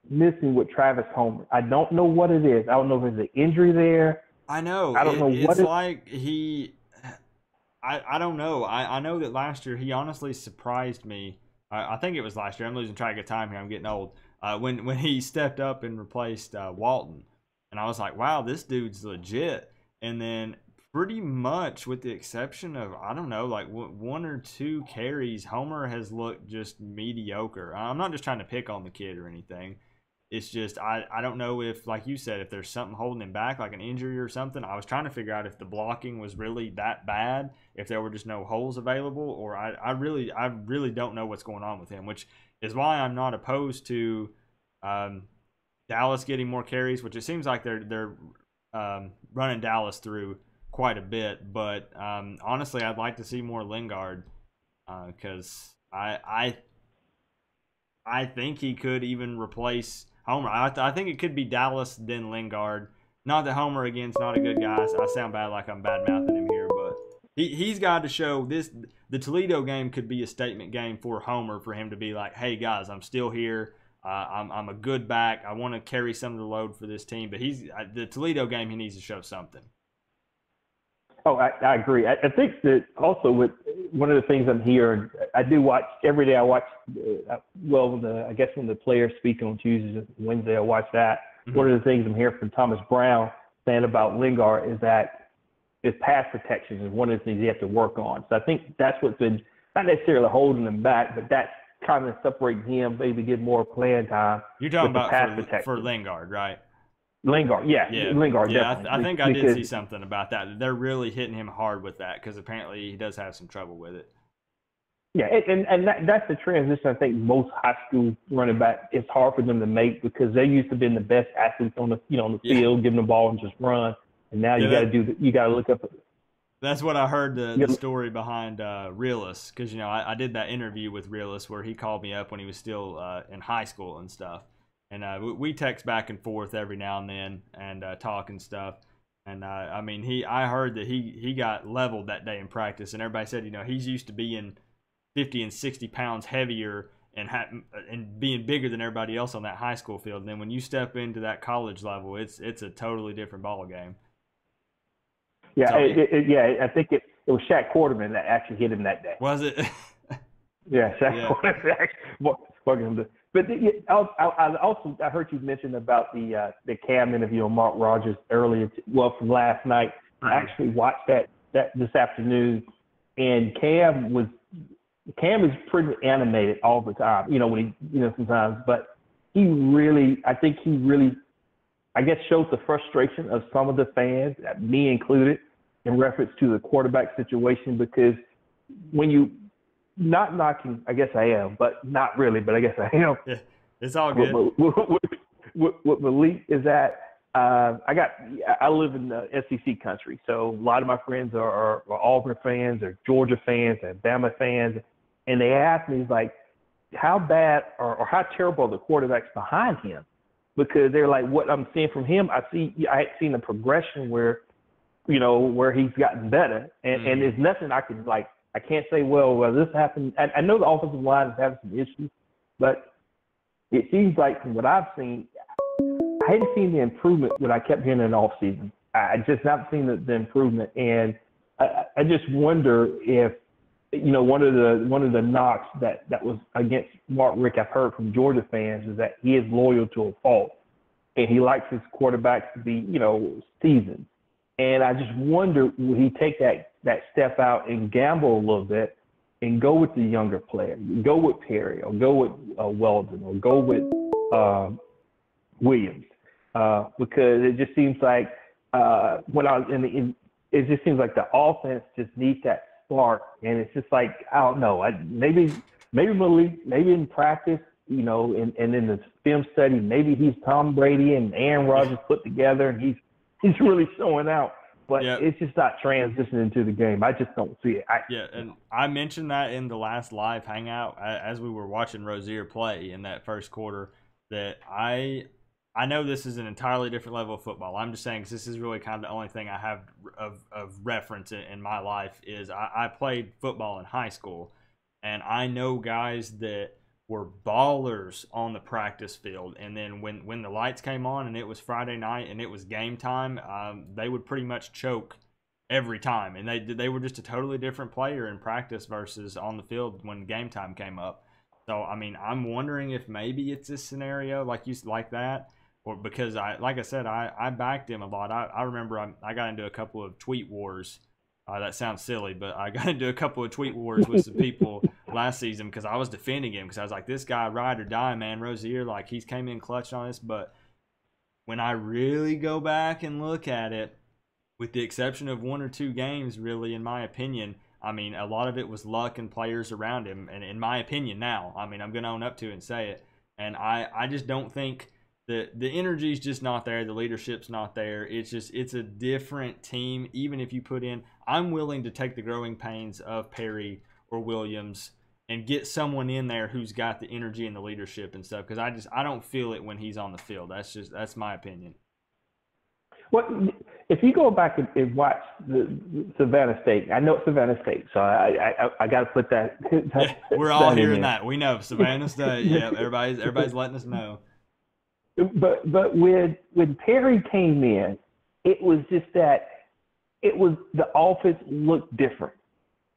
missing with Travis Homer. I don't know what it is. I don't know if there's an injury there. I know. I don't know what it's like he. I don't know. I know that last year he honestly surprised me. I think it was last year. I'm losing track of time here. I'm getting old. When he stepped up and replaced Walton, and I was like, wow, this dude's legit. And then pretty much with the exception of, I don't know, like 1 or 2 carries, Homer has looked just mediocre. I'm not just trying to pick on the kid or anything. It's just, I don't know if, like you said, if there's something holding him back, like an injury or something. I was trying to figure out if the blocking was really that bad, if there were just no holes available, or I really don't know what's going on with him, which is why I'm not opposed to Dallas getting more carries, which it seems like they're running Dallas through quite a bit. But honestly, I'd like to see more Lingard because I think he could even replace Homer. I think it could be Dallas, then Lingard. Not that Homer, again, is not a good guy. I sound bad like I'm bad-mouthing him here, but he's got to show this. The Toledo game could be a statement game for Homer, for him to be like, hey, guys, I'm still here. I'm a good back. I want to carry some of the load for this team. But the Toledo game, he needs to show something. Oh, I agree. I think that also with one of the things I'm hearing, I do watch every day. I watch, I guess when the players speak on Tuesdays and Wednesday, I watch that. Mm-hmm. One of the things I'm hearing from Thomas Brown saying about Lingard is that his pass protection is one of the things he has to work on. So I think that's what's been not necessarily holding him back, but that's kind of separating him, maybe get more playing time. You're talking about for Lingard, right? Lingard, yeah. Lingard, yeah. definitely. I think I did see something about that. They're really hitting him hard with that because apparently he does have some trouble with it. Yeah, that's the transition I think most high school running back, it's hard for them to make because they used to be the best athletes on the on the field, giving the ball and just run. And now you got to look up. That's what I heard the story behind Realist, because I did that interview with Realist where he called me up when he was still in high school and stuff, and we text back and forth every now and then and talk and stuff. And I heard that he got leveled that day in practice, and everybody said he's used to being 50 and 60 pounds heavier and being bigger than everybody else on that high school field. And then when you step into that college level, it's a totally different ball game. Yeah, so, I think it was Shaq Quarterman that actually hit him that day. Was it? Yeah, Shaq Quarterman. But I heard you mention about the Cam interview on Mark Rogers earlier, from last night. I actually watched that this afternoon, and Cam is pretty animated all the time, when he, sometimes, but I guess shows the frustration of some of the fans, me included, in reference to the quarterback situation, because when you, not knocking, I guess I am, but not really, but I guess I am. Yeah, it's all good. What Malik is at, I live in the SEC country, so a lot of my friends are Auburn fans, or Georgia fans, and Bama fans, and they ask me, like, how bad or how terrible are the quarterbacks behind him? Because they're like, what I'm seeing from him, I had seen a progression where he's gotten better, and there's nothing I can I can't say, well, this happened. I know the offensive line is having some issues, but it seems like from what I've seen, I hadn't seen the improvement when I kept hearing in the offseason. I just haven't seen the improvement, and I just wonder if one of the knocks that was against Mark Richt I've heard from Georgia fans is that he is loyal to a fault, and he likes his quarterbacks to be seasoned. And I just wonder, will he take that step out and gamble a little bit and go with the younger player, go with Perry, or go with Weldon, or go with Williams, because it just seems like when I was it just seems like the offense just needs that spark, and it's just like, I don't know, maybe Malik, maybe in practice, and in the film study, maybe he's Tom Brady and Aaron Rodgers put together, and he's really showing out. But it's just not transitioning into the game. I just don't see it. And I mentioned that in the last live hangout as we were watching Rozier play in that first quarter, that I know this is an entirely different level of football. I'm just saying, because this is really kind of the only thing I have of reference in my life is I played football in high school, and I know guys that were ballers on the practice field, and then when the lights came on and it was Friday night and it was game time, they would pretty much choke every time, and they were just a totally different player in practice versus on the field when game time came up. So I'm wondering if maybe it's a scenario like that, or because I backed him a lot. I remember I got into a couple of tweet wars. That sounds silly, but I got into a couple of tweet wars with some people last season because I was defending him, because I was like, this guy ride or die, man. Rozier, he's came in clutch on this. But when I really go back and look at it, with the exception of one or two games, really, in my opinion, a lot of it was luck and players around him. And in my opinion now, I'm going to own up to it and say it. And I just don't think the energy's just not there. The leadership's not there. It's a different team. Even if you put in, I'm willing to take the growing pains of Perry or Williams and get someone in there who's got the energy and the leadership and stuff, because I don't feel it when he's on the field. That's my opinion. Well, if you go back and watch the Savannah State, I know it's Savannah State, so I got to put that. We're all hearing that. We know Savannah State. Yeah, everybody's letting us know. But when Perry came in, it was just that the offense looked different,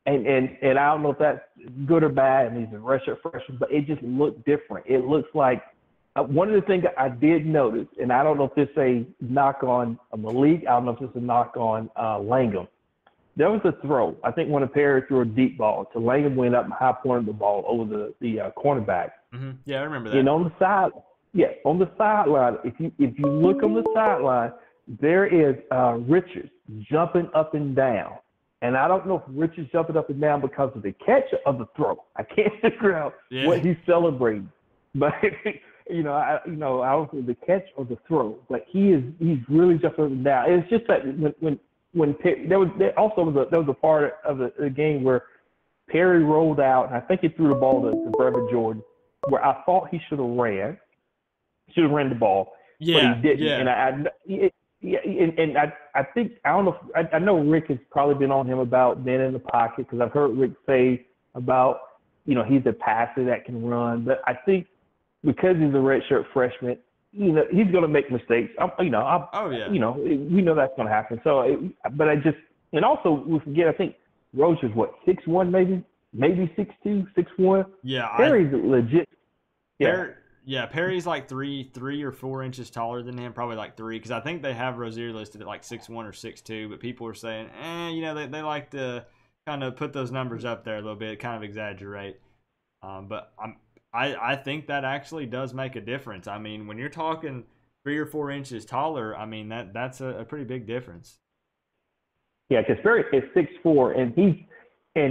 and I don't know if that's good or bad. And he's a redshirt freshman, but it just looked different. It looks like one of the things I did notice, and I don't know if this is a knock on Malik, I don't know if this is a knock on Langham. There was a throw. I think one of Perry threw a deep ball to Langham, went up and high pointed the ball over the cornerback. Mm-hmm. Yeah, I remember that. And on the sideline, if you look on the sideline, there is Richards jumping up and down, And I don't know if Rich is jumping up and down because of the catch or the throw. I can't figure out what he's celebrating. But I don't know the catch or the throw. But he's really jumping up and down. It's just that when there was a part of the game where Perry rolled out, and I think he threw the ball to Brevin Jordan, where I thought he should have ran the ball, but he didn't. Yeah. And I think I know Rick has probably been on him about being in the pocket, because I've heard Rick say about he's a passer that can run, but I think because he's a redshirt freshman, he's going to make mistakes. We know that's going to happen. So, and also we forget, I think Rozier's 6'1", maybe 6'2", 6'1". Yeah, Perry's legit. Yeah, Perry's like 3 or 4 inches taller than him, probably like 3, because I think they have Rozier listed at like 6'1" or 6'2", but people are saying, they like to kind of put those numbers up there a little bit, kind of exaggerate. But I think that actually does make a difference. I mean, when you're talking 3 or 4 inches taller, I mean that's a pretty big difference. Yeah, because Perry is 6'4", and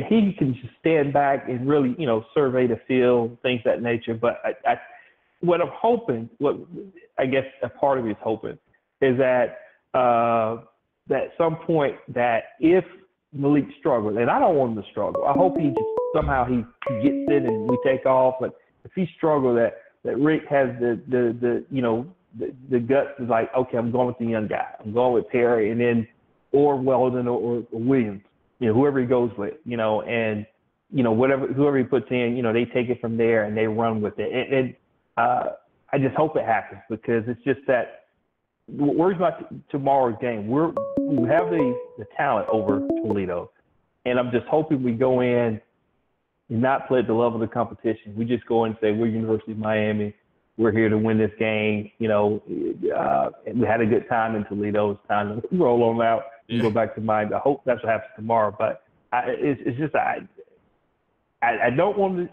he can just stand back and really survey the field, things of that nature. But what I'm hoping, what I guess a part of me is hoping, is that at some point that if Malik struggles, and I don't want him to struggle, I hope he just somehow he gets it and we take off. But if he struggles, that Rick has the guts is like, okay, I'm going with the young guy, I'm going with Perry, and then or Weldon or Williams, whoever he goes with, and whoever he puts in, they take it from there and they run with it. And I just hope it happens, because it's just that worries about tomorrow's game. We have the talent over Toledo, and I'm just hoping we go in and not play at the level of the competition. We just go in and say, we're University of Miami. We're here to win this game. We had a good time in Toledo. It's time to roll on out and go back to Miami. I hope that's what happens tomorrow. But it's just I don't want to.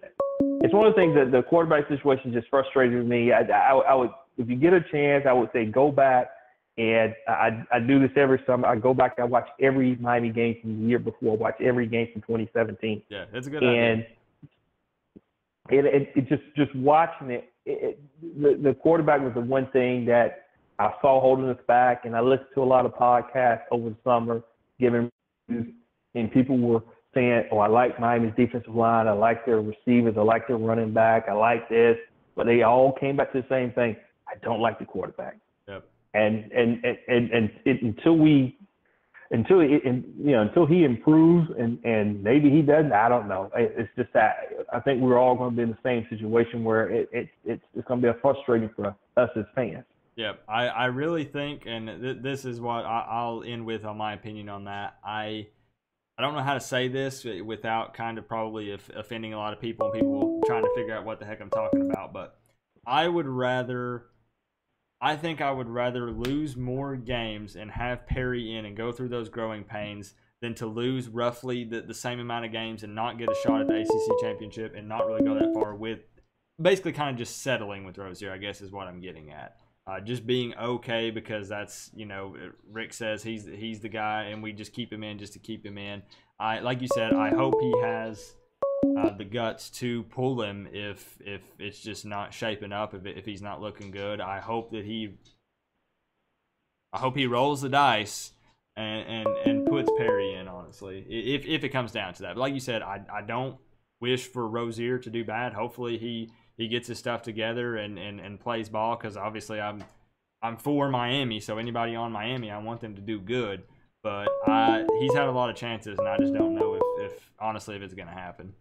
It's one of the things that the quarterback situation just frustrated me. I would, if you get a chance, I would say go back, and I do this every summer. I go back, I watch every Miami game from the year before, watch every game from 2017. Yeah, that's a good idea. And it just watching it, the quarterback was the one thing that I saw holding us back, and I listened to a lot of podcasts over the summer, and people were saying, I like Miami's defensive line, I like their receivers, I like their running back, I like this, but they all came back to the same thing. I don't like the quarterback. Yep. And until he improves, and maybe he doesn't, I don't know. It's just that I think we're all going to be in the same situation where it's going to be frustrating for us as fans. Yep, I really think, and this is what I'll end with on my opinion on that. I don't know how to say this without kind of probably offending a lot of people and people trying to figure out what the heck I'm talking about, but I think I would rather lose more games and have Perry in and go through those growing pains than to lose roughly the same amount of games and not get a shot at the ACC championship and not really go that far, with basically kind of just settling with Rozier, I guess is what I'm getting at. Just being okay because that's, Rick says he's the guy and we just keep him in just to keep him in. Like you said, I hope he has the guts to pull him if it's just not shaping up, if he's not looking good. I hope he rolls the dice and puts Perry in, honestly, if it comes down to that. But like you said, I don't wish for Rozier to do bad. Hopefully he gets his stuff together and plays ball, because obviously I'm for Miami, so anybody on Miami, I want them to do good. But he's had a lot of chances, and I just don't know if honestly if it's going to happen.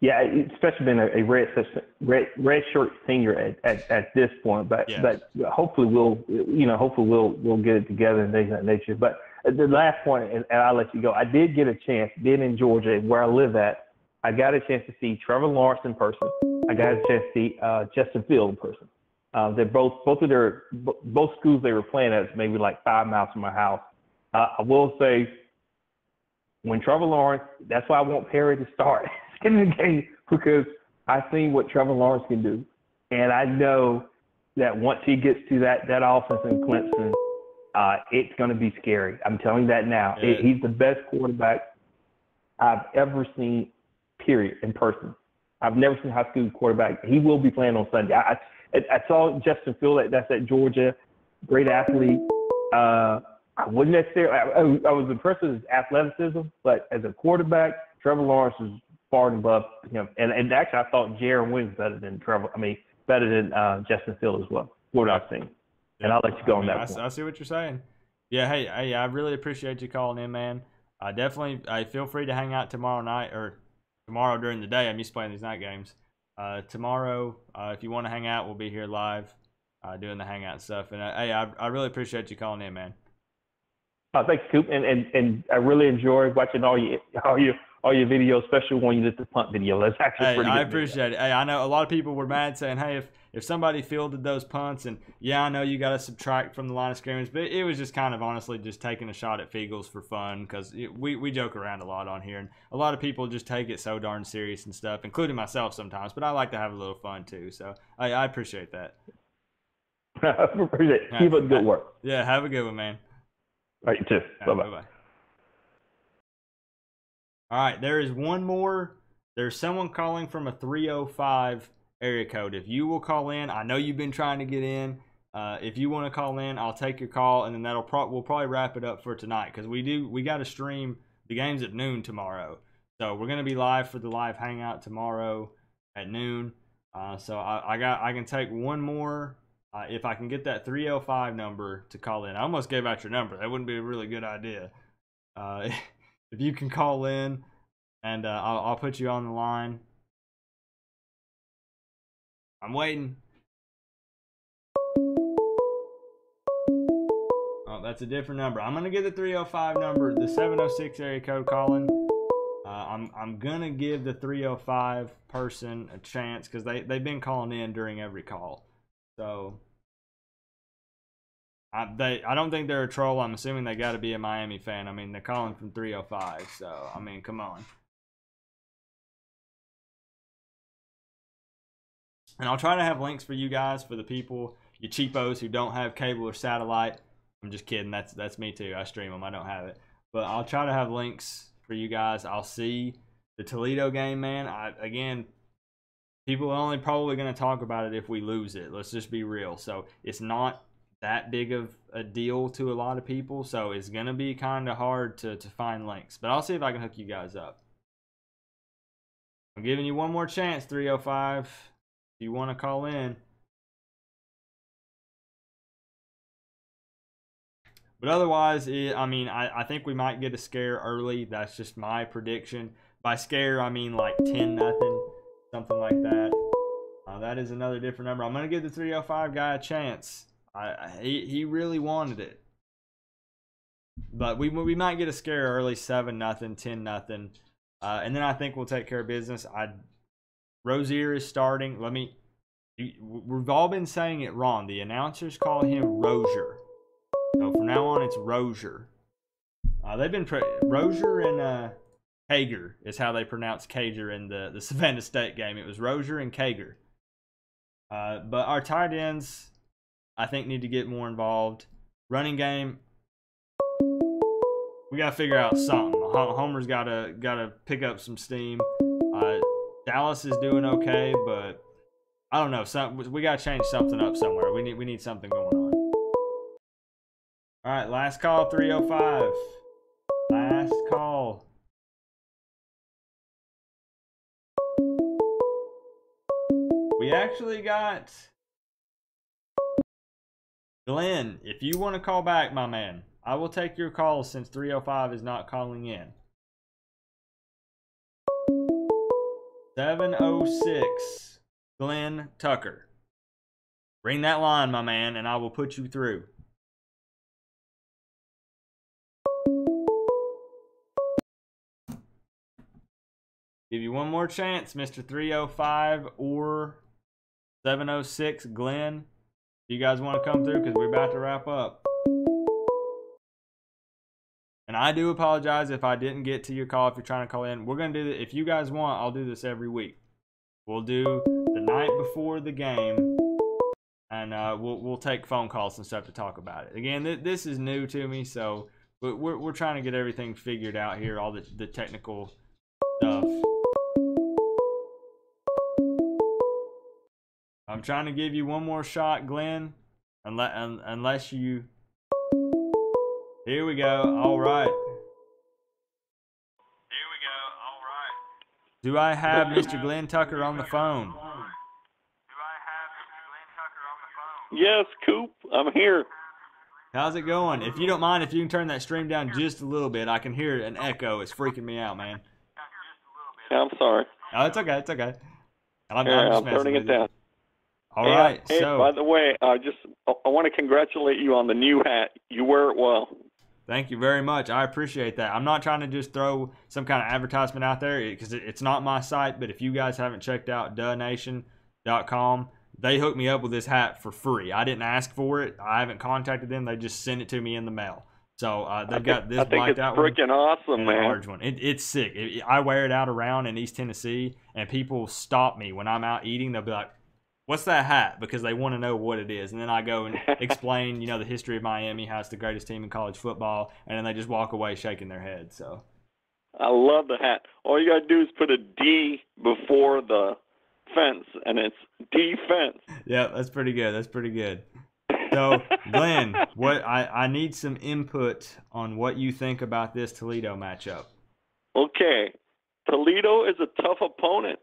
Yeah, especially being a red shirt senior at this point, but hopefully we'll get it together and things of that nature. But the last point, and I'll let you go. I did get a chance, being in Georgia, where I live at. I got a chance to see Trevor Lawrence in person. I got a chance to see Justin Field in person. They're both schools they were playing at, maybe like 5 miles from my house. I will say, when Trevor Lawrence, that's why I want Perry to start in the game, because I've seen what Trevor Lawrence can do, and I know that once he gets to that offense in Clemson, it's going to be scary. I'm telling you that now. Yeah. He's the best quarterback I've ever seen, period, in person. I've never seen a high school quarterback. He will be playing on Sunday. I saw Justin Field. That's at Georgia. Great athlete. I wouldn't necessarily. I was impressed with his athleticism, but as a quarterback, Trevor Lawrence is far and above him. And actually, I thought Jaron Williams better than better than Justin Field as well. What I've seen. Yeah. And I'll let you go on that point. I see what you're saying. Yeah, hey, I really appreciate you calling in, man. Definitely, feel free to hang out tomorrow night or tomorrow during the day. I'm used to playing these night games. Tomorrow, if you want to hang out, we'll be here live doing the hangout stuff. And hey, I really appreciate you calling in, man. Thanks, Coop. And I really enjoy watching all your videos, especially when you did the punt video. That's actually pretty good. I appreciate it. Hey, I know a lot of people were mad saying, hey, if somebody fielded those punts, and yeah, I know you got to subtract from the line of scrimmage, but it was just kind of honestly just taking a shot at Fiegels for fun, because we joke around a lot on here, and a lot of people just take it so darn serious and stuff, including myself sometimes, but I like to have a little fun too, so I appreciate that. I appreciate it. Keep up the good work. Yeah, have a good one, man. All right, you too. Bye-bye. Bye-bye. All right, there is one more. There's someone calling from a 305 area code. If you will call in, I know you've been trying to get in. If you want to call in, I'll take your call, and then we'll probably wrap it up for tonight, because we got to stream the games at noon tomorrow. So we're gonna be live for the live hangout tomorrow at noon. So I can take one more. If I can get that 305 number to call in. I almost gave out your number. That wouldn't be a really good idea. If you can call in, and I'll put you on the line. I'm waiting. Oh, that's a different number. I'm going to get the 305 number, the 706 area code calling. I'm going to give the 305 person a chance, because they've been calling in during every call. So I don't think they're a troll. I'm assuming they got to be a Miami fan. I mean, they're calling from 305. So, I mean, come on. And I'll try to have links for you guys, for the people, you cheapos who don't have cable or satellite. I'm just kidding. That's me too. I stream them. I don't have it. But I'll try to have links for you guys. I'll see the Toledo game, man. Again, people are only probably going to talk about it if we lose it. Let's just be real. So it's not that big of a deal to a lot of people. So it's going to be kind of hard to find links. But I'll see if I can hook you guys up. I'm giving you one more chance, 305. If you want to call in. But otherwise, I think we might get a scare early. That's just my prediction. By scare, I mean like 10-0, something like that. That is another different number. I'm going to give the 305 guy a chance. He really wanted it. But we might get a scare early, 7-0, 10-0. And then I think we'll take care of business. Rozier is starting. We've all been saying it wrong. The announcers call him Rozier. So from now on, it's Rozier. They've been Rozier and Kager is how they pronounce Kager in the Savannah State game. It was Rozier and Kager. But our tight ends, I think, need to get more involved. Running game, we got to figure out something. Homer's got to pick up some steam. Dallas is doing okay, but I don't know. We got to change something up somewhere. We need something going on. All right, last call, 305. Last call. We actually got Glenn. If you want to call back, my man, I will take your call since 305 is not calling in. 706, Glenn Tucker. Ring that line, my man, and I will put you through. Give you one more chance, Mr. 305 or 706, Glenn. If you guys want to come through, because we're about to wrap up. And I do apologize if I didn't get to your call, if you're trying to call in. We're going to do this. If you guys want, I'll do this every week. We'll do the night before the game, and we'll take phone calls and stuff to talk about it. Again, this is new to me, so we're trying to get everything figured out here, all the technical stuff. I'm trying to give you one more shot, Glenn, unless you. Here we go. All right. Do I have Mr. Glenn Tucker on the phone? Yes, Coop, I'm here. How's it going? If you don't mind, if you can turn that stream down just a little bit, I can hear an echo. It's freaking me out, man. Yeah, I'm sorry. Oh, it's okay. It's okay. I'm turning it down. All right. Hey, so, by the way, I want to congratulate you on the new hat. You wear it well. Thank you very much. I appreciate that. I'm not trying to just throw some kind of advertisement out there because it's not my site, but if you guys haven't checked out duhnation.com, they hooked me up with this hat for free. I didn't ask for it. I haven't contacted them. They just sent it to me in the mail. So they've got this blacked out one. I think it's freaking awesome, and man. A large one. It's sick. I wear it out around in East Tennessee, and people stop me when I'm out eating. They'll be like, "What's that hat?" Because they want to know what it is. And then I go and explain, the history of Miami, how it's the greatest team in college football, and then they just walk away shaking their head. So I love the hat. All you got to do is put a D before the fence, and it's defense. Yeah, that's pretty good. That's pretty good. So, Glenn, I need some input on what you think about this Toledo matchup. Okay. Toledo is a tough opponent.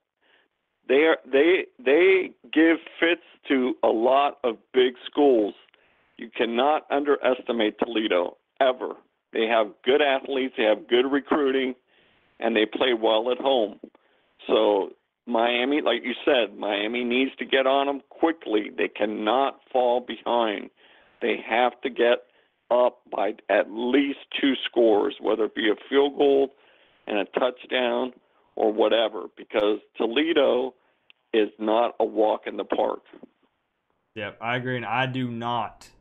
They give fits to a lot of big schools. You cannot underestimate Toledo, ever. They have good athletes, they have good recruiting, and they play well at home. So Miami, like you said, Miami needs to get on them quickly. They cannot fall behind. They have to get up by at least 2 scores, whether it be a field goal and a touchdown or whatever, because Toledo is not a walk in the park. Yep, I agree, and I do not.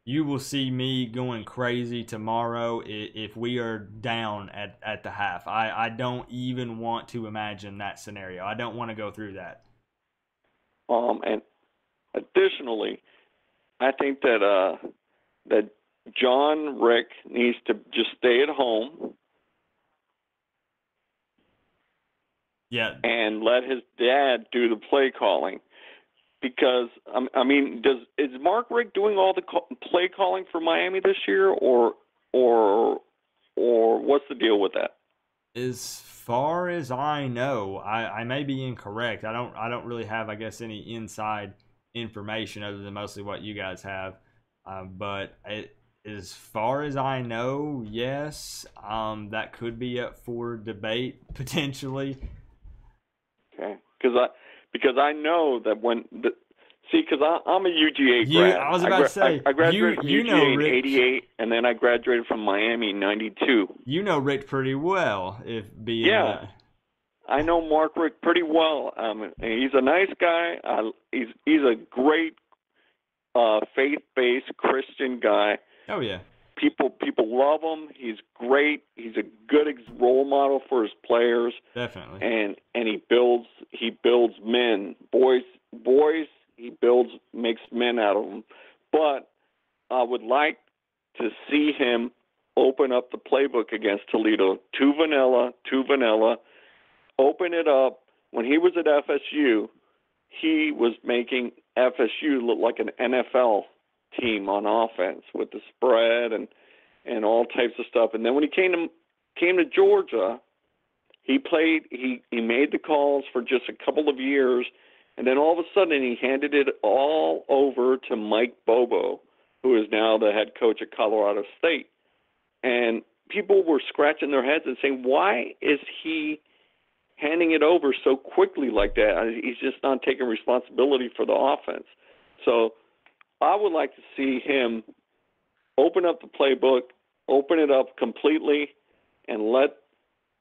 You will see me going crazy tomorrow if we are down at the half. I don't even want to imagine that scenario. I don't want to go through that. And additionally, I think that John Rick needs to just stay at home. Yeah. And let his dad do the play calling. Because is Mark Rick doing all the play calling for Miami this year, or what's the deal with that? As far as I know, I may be incorrect. I don't really have, I guess, any inside information other than mostly what you guys have. But as far as I know, yes, that could be up for debate potentially. Okay, because I know that because I'm a UGA grad. I was about to say, I graduated from UGA in Rick, '88, and then I graduated from Miami in '92. You know Rick pretty well, I know Mark Rick pretty well. He's a nice guy. He's a great faith-based Christian guy. Oh yeah. People love him. He's great. He's a good role model for his players. Definitely. And he builds men, boys. He makes men out of them. But I would like to see him open up the playbook against Toledo. Too vanilla. Open it up. When he was at FSU, he was making FSU look like an NFL team on offense with the spread and all types of stuff. And then when he came to Georgia, he made the calls for just a couple of years, and then all of a sudden he handed it all over to Mike Bobo, who is now the head coach at Colorado State. And people were scratching their heads and saying, why is he handing it over so quickly like that? He's just not taking responsibility for the offense. So I would like to see him open up the playbook, open it up completely, and let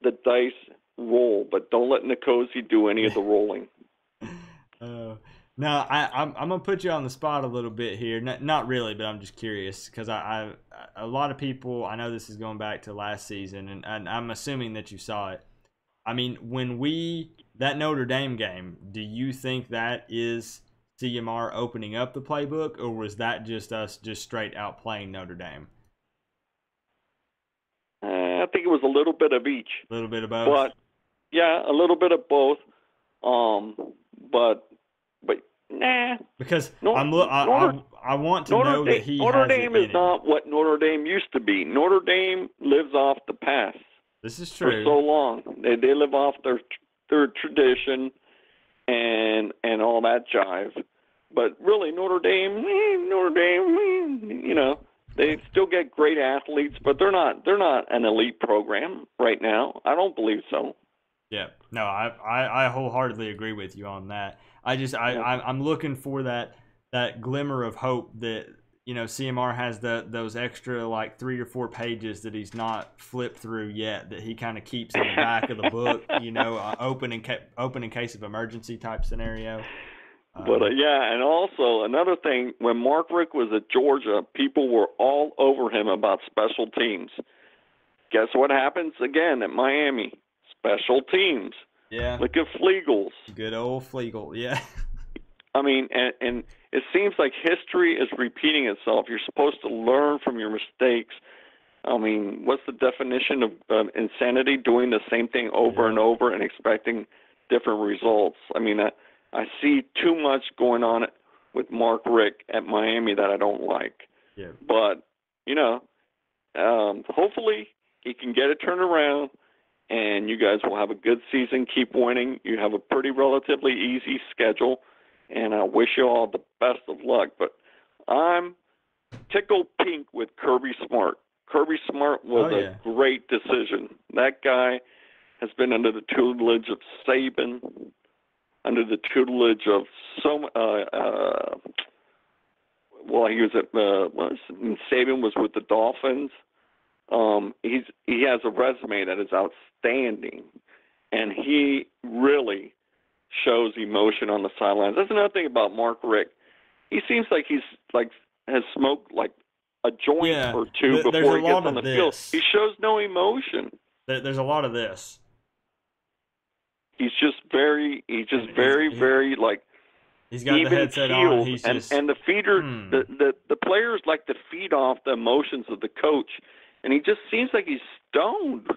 the dice roll, but don't let Nkosi do any of the rolling. No, I'm gonna put you on the spot a little bit here. Not really, but I'm just curious because a lot of people, I know this is going back to last season, and I'm assuming that you saw it. I mean, that Notre Dame game, do you think that is CMR opening up the playbook, or was that just us just straight out playing Notre Dame? I think it was a little bit of each. A little bit of both. But yeah, a little bit of both. But nah. Because I want to know that he Notre has Dame it in is not what Notre Dame used to be. Notre Dame lives off the past. This is true. For so long, they live off their tradition and all that jive. But really, Notre Dame, you know, they still get great athletes, but they're not an elite program right now. I don't believe so. Yeah, no, I wholeheartedly agree with you on that. I'm looking for that glimmer of hope that, you know, CMR has those extra like 3 or 4 pages that he's not flipped through yet, that he kind of keeps in the back of the book, you know, open in case of emergency type scenario. But yeah, and also another thing, when Mark Richt was at Georgia, people were all over him about special teams. Guess what happens again at Miami? Special teams. Yeah. Look at Flegels. Good old Flegel, yeah. I mean, and it seems like history is repeating itself. You're supposed to learn from your mistakes. I mean, what's the definition of insanity? Doing the same thing over and over and expecting different results. I mean, I see too much going on with Mark Richt at Miami that I don't like. Yeah. But, you know, hopefully he can get it turned around, and you guys will have a good season, keep winning. You have a pretty relatively easy schedule, and I wish you all the best of luck. But I'm tickled pink with Kirby Smart. Kirby Smart was a great decision. That guy has been under the tutelage of Saban, under the tutelage of he was at Saban was with the Dolphins. He has a resume that is outstanding, and he really shows emotion on the sidelines. That's another thing about Mark Richt. He seems like he's has smoked like a joint or two before he gets on the field. He shows no emotion. There's a lot of this. He's just very like. He's got the headset on. He's and the feeder, the players like to feed off the emotions of the coach, and he just seems like he's stoned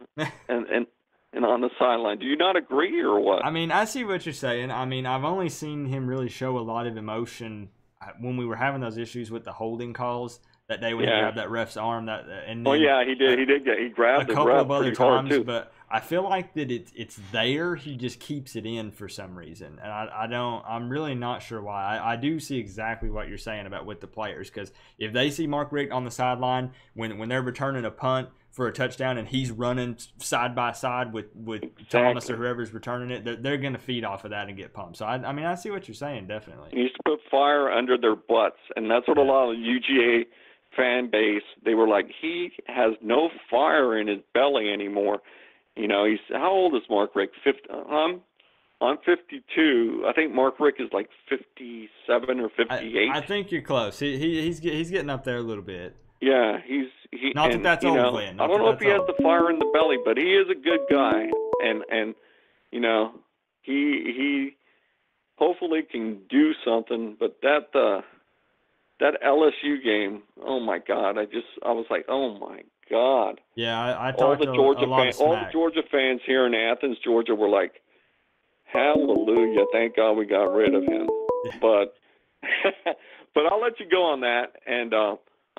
and on the sideline. Do you not agree or what? I mean, I see what you're saying. I mean, I've only seen him really show a lot of emotion when we were having those issues with the holding calls that day when he grabbed that ref's arm. And then, he did. He grabbed a couple of other times, too. But I feel like that it's there. He just keeps it in for some reason, and I'm really not sure why. I do see exactly what you're saying about with the players, because if they see Mark Richt on the sideline when they're returning a punt for a touchdown and he's running side by side with Thomas or whoever's returning it, they're going to feed off of that and get pumped. So I mean, I see what you're saying, definitely. He used to put fire under their butts, and that's what a lot of the UGA fan base, they were like, he has no fire in his belly anymore. You know, how old is Mark Richt? I'm 52. I think Mark Richt is like 57 or 58. I think you're close. He's getting up there a little bit. Yeah, he's not that that's old, Glenn. I don't know if he has the fire in the belly, but he is a good guy, and you know, he hopefully can do something. But that LSU game, oh my God, I was like, oh my God. Yeah, I talked to a lot of smack. All the Georgia fans here in Athens, Georgia, were like, hallelujah, thank God we got rid of him. But I'll let you go on that, and I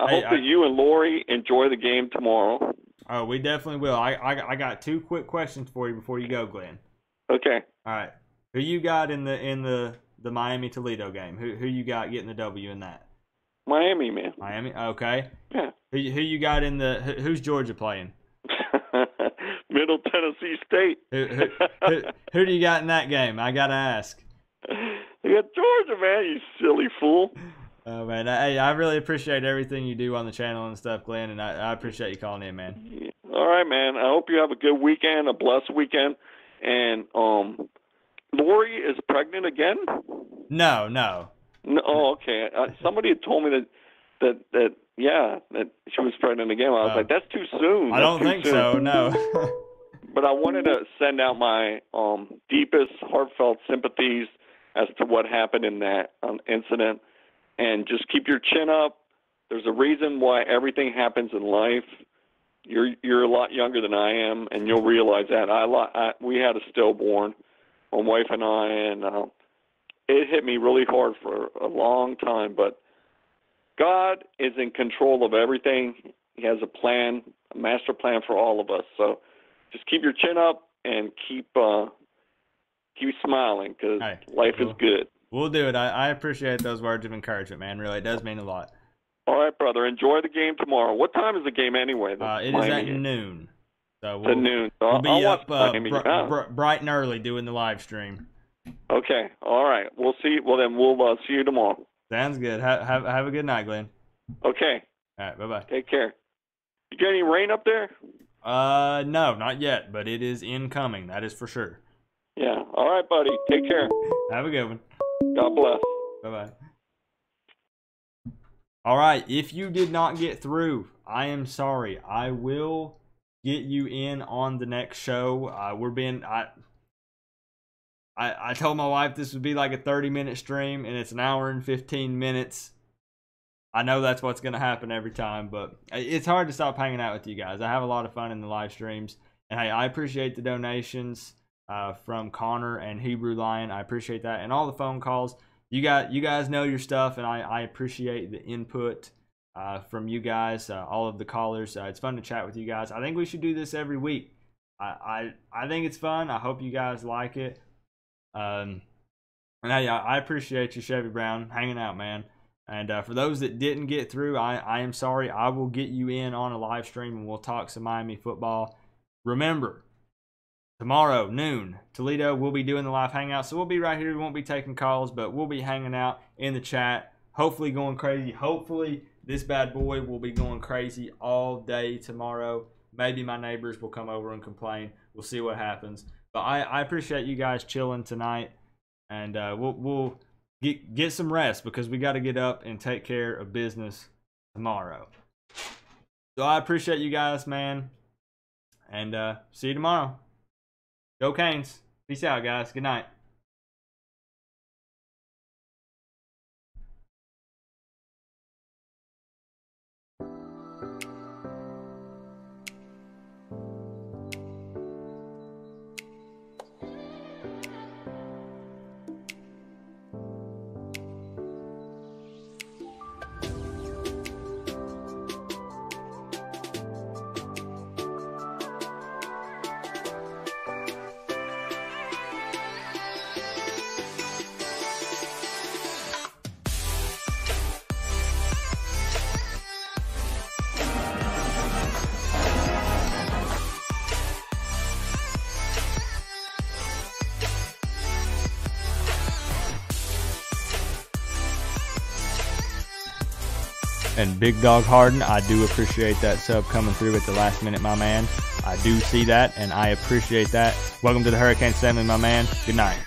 hope that you and Lori enjoy the game tomorrow. Oh, we definitely will. I got 2 quick questions for you before you go, Glenn. Okay. All right. Who you got in the Miami Toledo game? Who you got getting the W in that? Miami, man. Miami. Okay. Yeah. Who you got in who's Georgia playing? Middle Tennessee State. Who do you got in that game? I gotta ask. You got Georgia, man. You silly fool. Oh man, I really appreciate everything you do on the channel and stuff, Glenn, and I appreciate you calling in, man. All right, man. I hope you have a good weekend, a blessed weekend, and Lori is pregnant again? No. Oh, okay. Somebody had told me that she was pregnant again. I was like, that's too soon. I don't think so, no. But I wanted to send out my deepest, heartfelt sympathies as to what happened in that incident. And just keep your chin up. There's a reason why everything happens in life. You're a lot younger than I am, and you'll realize that. We had a stillborn, my wife and I, and it hit me really hard for a long time. But God is in control of everything. He has a plan, a master plan for all of us. So just keep your chin up and keep smiling, because life is good. We'll do it. I appreciate those words of encouragement, man. Really, it does mean a lot. All right, brother. Enjoy the game tomorrow. What time is the game anyway? It is at noon. So we'll, noon. So we'll be I'll up watch bright and early doing the live stream. Okay. All right. We'll see. Well, then we'll see you tomorrow. Sounds good. Have a good night, Glenn. Okay. All right. Bye-bye. Take care. You got any rain up there? No, not yet, but it is incoming. That is for sure. Yeah. All right, buddy. Take care. Have a good one. God bless. Bye-bye. All right, if you did not get through, I am sorry. I will get you in on the next show. I told my wife this would be like a 30-minute stream, and it's an hour and 15 minutes. I know that's what's going to happen every time, but it's hard to stop hanging out with you guys. I have a lot of fun in the live streams, and hey, I appreciate the donations from Connor and Hebrew Lion. I appreciate that, and all the phone calls. You guys know your stuff, and I appreciate the input from you guys, all of the callers. It's fun to chat with you guys. I think we should do this every week. I think it's fun. I hope you guys like it. And hey, I appreciate you, Chevy Brown, hanging out, man. And for those that didn't get through, I am sorry. I will get you in on a live stream, and we'll talk some Miami football. Remember, tomorrow, noon, Toledo, we'll be doing the live hangout. So we'll be right here. We won't be taking calls, but we'll be hanging out in the chat, hopefully going crazy. Hopefully this bad boy will be going crazy all day tomorrow. Maybe my neighbors will come over and complain. We'll see what happens. But I appreciate you guys chilling tonight. And we'll get some rest, because we got to get up and take care of business tomorrow. So I appreciate you guys, man. And see you tomorrow. Go Canes. Peace out, guys. Good night. And Big Dog Harden, I do appreciate that sub coming through at the last minute, my man. I do see that, and I appreciate that. Welcome to the Hurricane family, my man. Good night.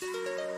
you.